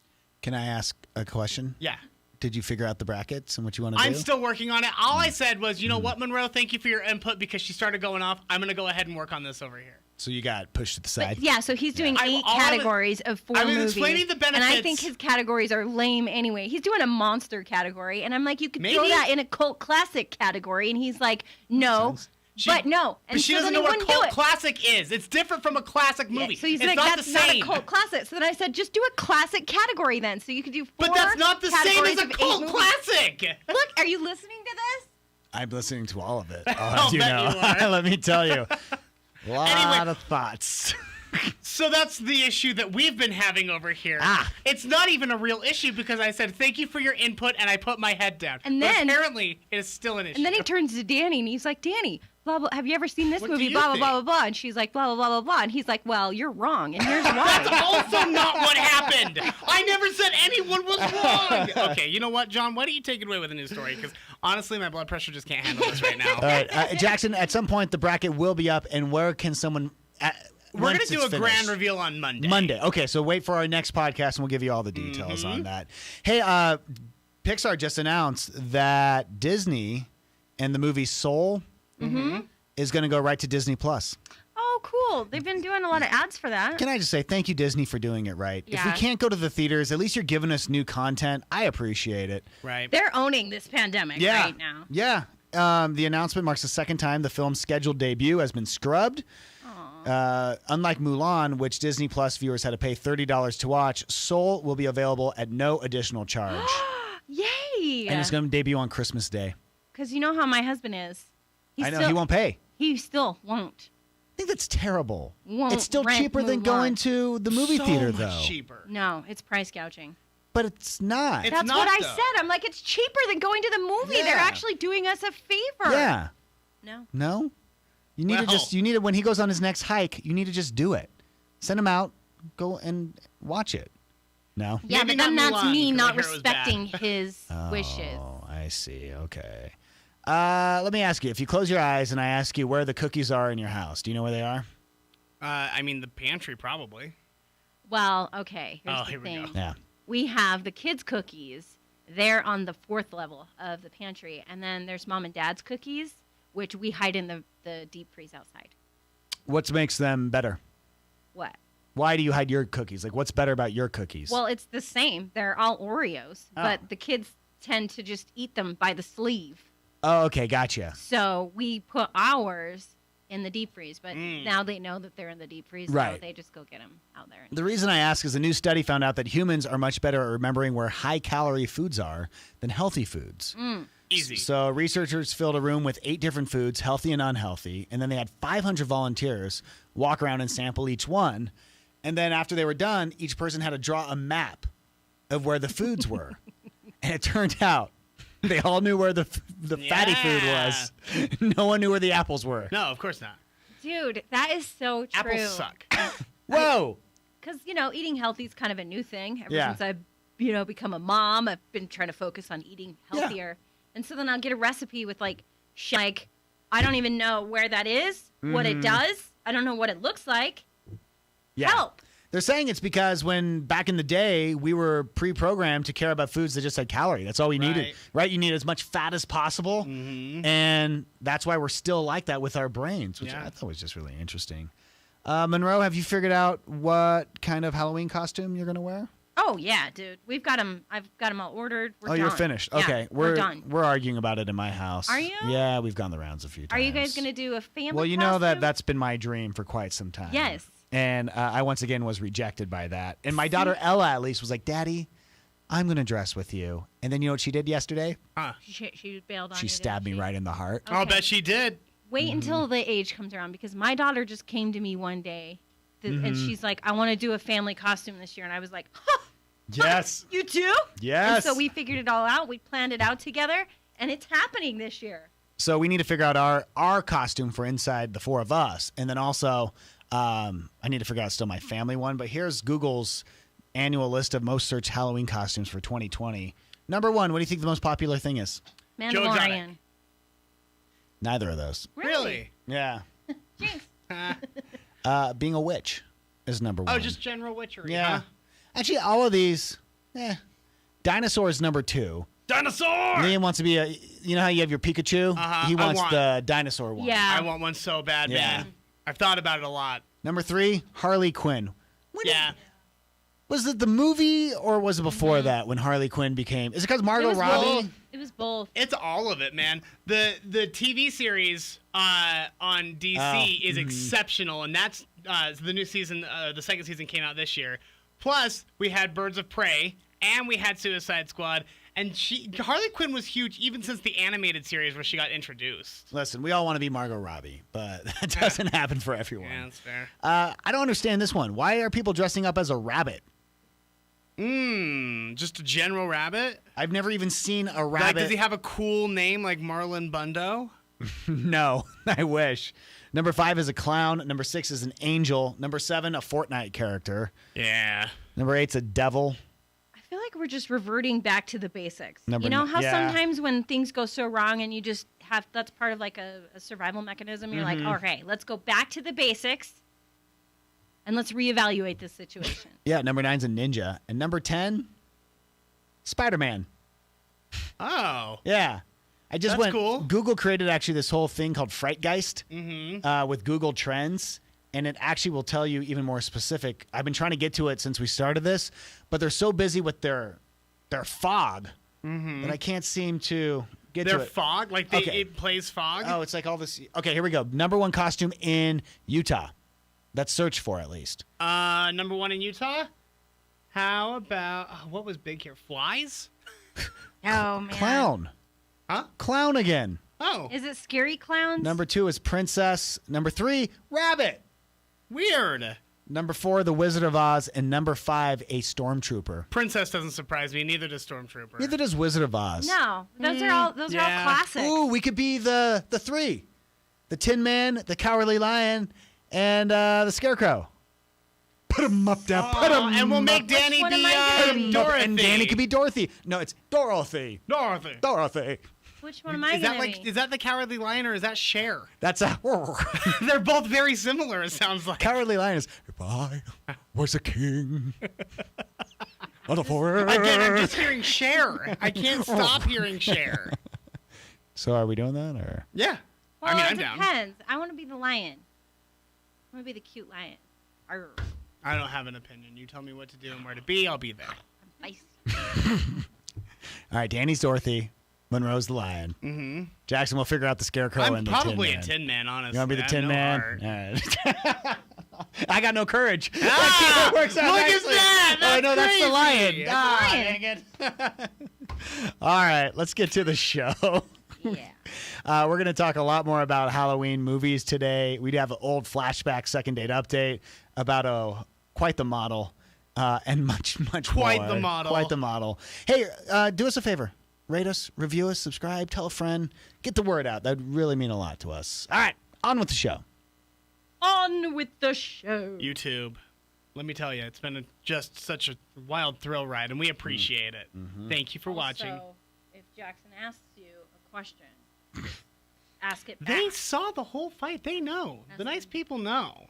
Can I ask a question? Yeah. Did you figure out the brackets and what you want to do? I'm still working on it. All I said was, you know what, Monroe, thank you for your input because she started going off. I'm going to go ahead and work on this over here. So you got pushed to the side. Yeah, so he's doing 8 all I was- categories of 4 I was movies. explaining the And I benefits. think his categories are lame anyway. He's doing a monster category, and I'm like, you could throw Maybe. that in a cult classic category, and he's like, no. But no. And But she so doesn't then know he what a wouldn't do cult it. classic is. It's different from a classic movie. So he's it's like, not that's the not same. a cult classic. So then I said, just do a classic category then. So you could do 4 But that's not the same categories as a of 8 cult movies. classic. Look, are you listening to this? I'm listening to all of it. I'll You bet know. you are. Let me tell you. A lot Anyway. of thoughts. So that's the issue that we've been having over here. It's not even a real issue because I said, thank you for your input, and I put my head down. And But then- apparently, it is still an issue. And then he turns to Danny, and he's like, Danny, blah, blah. Have you ever seen this What do movie? you Blah, blah, think? blah, blah, blah. And she's like, blah, blah, blah, blah, blah. And he's like, well, you're wrong. And here's why. That's also not what happened. I never said anyone was wrong. Okay, you know what, John? Why don't you take it away with a news story? Because honestly, my blood pressure just can't handle this right now. All right, Jackson, at some point, the bracket will be up, and where can someone... We're going once to do a it's grand finished? reveal on Monday. Monday. Okay, so wait for our next podcast, and we'll give you all the details on that. Hey, Pixar just announced that Disney and the movie Soul is going to go right to Disney+. Oh, cool. They've been doing a lot of ads for that. Can I just say thank you, Disney, for doing it right? If we Yeah. can't go to the theaters, at least you're giving us new content. I appreciate it. Right. They're owning this pandemic right now. Yeah. The announcement marks the second time the film's scheduled debut has been scrubbed. Unlike Mulan, which Disney Plus viewers had to pay $30 to watch, Soul will be available at no additional charge. Yay! And it's going to debut on Christmas Day. Because you know how my husband is. I know, he won't pay. He still won't. I think that's terrible. Won't It's still rent cheaper than Mulan. going to the movie theater, though. cheaper. No, it's price gouging. But it's not. That's what I said. I'm like, it's cheaper than going to the movie. They're Yeah. actually doing us a favor. Yeah. No. No? You need to when he goes on his next hike, you need to just do it. Send him out, go and watch it. No? Yeah, Maybe but then not that's Mulan, me 'cause not I heard it was bad. respecting his wishes. Oh, I see. Okay. Let me ask you, if you close your eyes and I ask you where the cookies are in your house, do you know where they are? I mean, the pantry, probably. Well, okay. Here's Oh, the here we thing. go. Yeah. We have the kids' cookies. They're on the 4th level of the pantry. And then there's mom and dad's cookies, which we hide in the deep freeze outside. What makes them better? What? Why do you hide your cookies? Like, what's better about your cookies? Well, it's the same. They're all Oreos, Oh. but the kids tend to just eat them by the sleeve. Oh, okay, gotcha. So we put ours in the deep freeze, but now they know that they're in the deep freeze, so Right. they just go get them out there. The reason I ask is a new study found out that humans are much better at remembering where high-calorie foods are than healthy foods. Easy. So researchers filled a room with 8 different foods, healthy and unhealthy, and then they had 500 volunteers walk around and sample each one. And then after they were done, each person had to draw a map of where the foods were. And it turned out they all knew where the fatty food was. No one knew where the apples were. No, of course not. Dude, that is so true. Apples suck. Whoa! Because, eating healthy is kind of a new thing. Ever Yeah. since I've, become a mom, I've been trying to focus on eating healthier. And so then I'll get a recipe with, shit, like, I don't even know where that is, what it does. I don't know what it looks like. Yeah. Help. They're saying it's because when back in the day we were pre-programmed to care about foods that just had calorie. That's all we needed, right? You need as much fat as possible, and that's why we're still like that with our brains, which I thought was just really interesting. Monroe, have you figured out what kind of Halloween costume you're gonna wear? Oh, yeah, dude. We've got them. I've got them all ordered. We're You're done. finished. Yeah, Okay, we're done. We're arguing about it in my house. Are you? Yeah, we've gone the rounds a few times. Are you guys going to do a family Well, you know costume? that's been my dream for quite some time. Yes. And I once again was rejected by that. And my daughter Ella at least was like, "Daddy, I'm going to dress with you." And then you know what she did yesterday? She bailed on She you, stabbed me right in the heart. I'll bet she did. Wait until the age comes around because my daughter just came to me one day and she's like, I want to do a family costume this year. And I was like, huh, Yes. you do? Yes. And so we figured it all out. We planned it out together and it's happening this year. So we need to figure out our costume for inside the 4 of us. And then also, I need to figure out still my family one. But here's Google's annual list of most searched Halloween costumes for 2020. Number 1, what do you think the most popular thing is? Mandalorian. Neither of those. Really? Yeah. Jinx. Being a witch is number 1. Oh, just general witchery. Yeah. Huh? Actually, all of these, Dinosaur is number 2. Dinosaur! Liam wants to be you know how you have your Pikachu? He wants the dinosaur one. Yeah. I want one so bad, Yeah. man. I've thought about it a lot. Number 3, Harley Quinn. Yeah. Was it the movie or was it before that when Harley Quinn became? Is it because Margot Robbie? It was both. It's all of it, man. The TV series on DC is exceptional, and that's the new season. The second season came out this year. Plus, we had Birds of Prey, and we had Suicide Squad, and Harley Quinn was huge even since the animated series where she got introduced. Listen, we all want to be Margot Robbie, but that doesn't happen for everyone. Yeah, that's fair. I don't understand this one. Why are people dressing up as a rabbit? Just a general rabbit? I've never even seen a rabbit. Like, does he have a cool name like Marlon Bundo? No, I wish. Number 5 is a clown. Number 6 is an angel. Number 7, a Fortnite character. Yeah. Number 8's a devil. I feel like we're just reverting back to the basics. Number You know n- how yeah. sometimes when things go so wrong and you just have, that's part of like a survival mechanism. You're Mhm. like, okay, let's go back to the basics and let's reevaluate this situation. Yeah, number 9's a ninja. And number 10, Spider-Man. Oh. Yeah. I just That's went. cool. Google created actually this whole thing called Frightgeist Mm-hmm. with Google Trends, and it actually will tell you even more specific. I've been trying to get to it since we started this, but they're so busy with their fog that I can't seem to get Their to it. fog? Like it plays fog? Oh, it's like all this. Okay, here we go. Number 1 costume in Utah. That's searched for at least. Number 1 in Utah? How about, what was big here? Flies? Oh, man. Clown. Huh? Clown again. Oh. Is it scary clowns? Number 2 is princess. Number 3, rabbit. Weird. Number 4, the Wizard of Oz, and number 5, a stormtrooper. Princess doesn't surprise me. Neither does Stormtrooper. Neither does Wizard of Oz. No, those are all classics. Ooh, we could be the 3, the Tin Man, the Cowardly Lion, and the Scarecrow. Put 'em up there. Put 'em and we'll make up. Danny one am be I gonna be? Dorothy. And Danny could be Dorothy. No, it's Dorothy. Dorothy. Dorothy. Which one am I Is that gonna like be? is that the Cowardly Lion or is that Cher? That's a They're both very similar. It sounds like. Cowardly Lion is. If I was a king of the forest. Again, I'm just hearing Cher. I can't stop hearing Cher. So are we doing that or? Yeah. Well, I mean, it I'm down. depends. I want to be the lion. I want to be the cute lion. Arr. I don't have an opinion. You tell me what to do and where to be. I'll be there. I'm feisty. All right, Danny's Dorothy. Monroe's the lion. Mm-hmm. Jackson will figure out the Scarecrow I'm and the probably Tin a Man. Tin Man, honestly. You want to be the I have Tin no Man? heart. All right. I got no courage. Ah, That works out look at nicely. that. Oh, no, that's the lion. crazy. Ah, lion. dang it. All right, let's get to the show. Yeah. We're going to talk a lot more about Halloween movies today. We have an old flashback second date update about quite the model and much Quite more. the model. Quite the model. Hey, do us a favor. Rate us, review us, subscribe, tell a friend. Get the word out. That would really mean a lot to us. All right, on with the show. On with the show. YouTube. Let me tell you, it's been just such a wild thrill ride, and we appreciate it. Mm-hmm. Thank you for watching. So, if Jackson asks you a question, ask it back. They saw the whole fight. They know. The nice people know.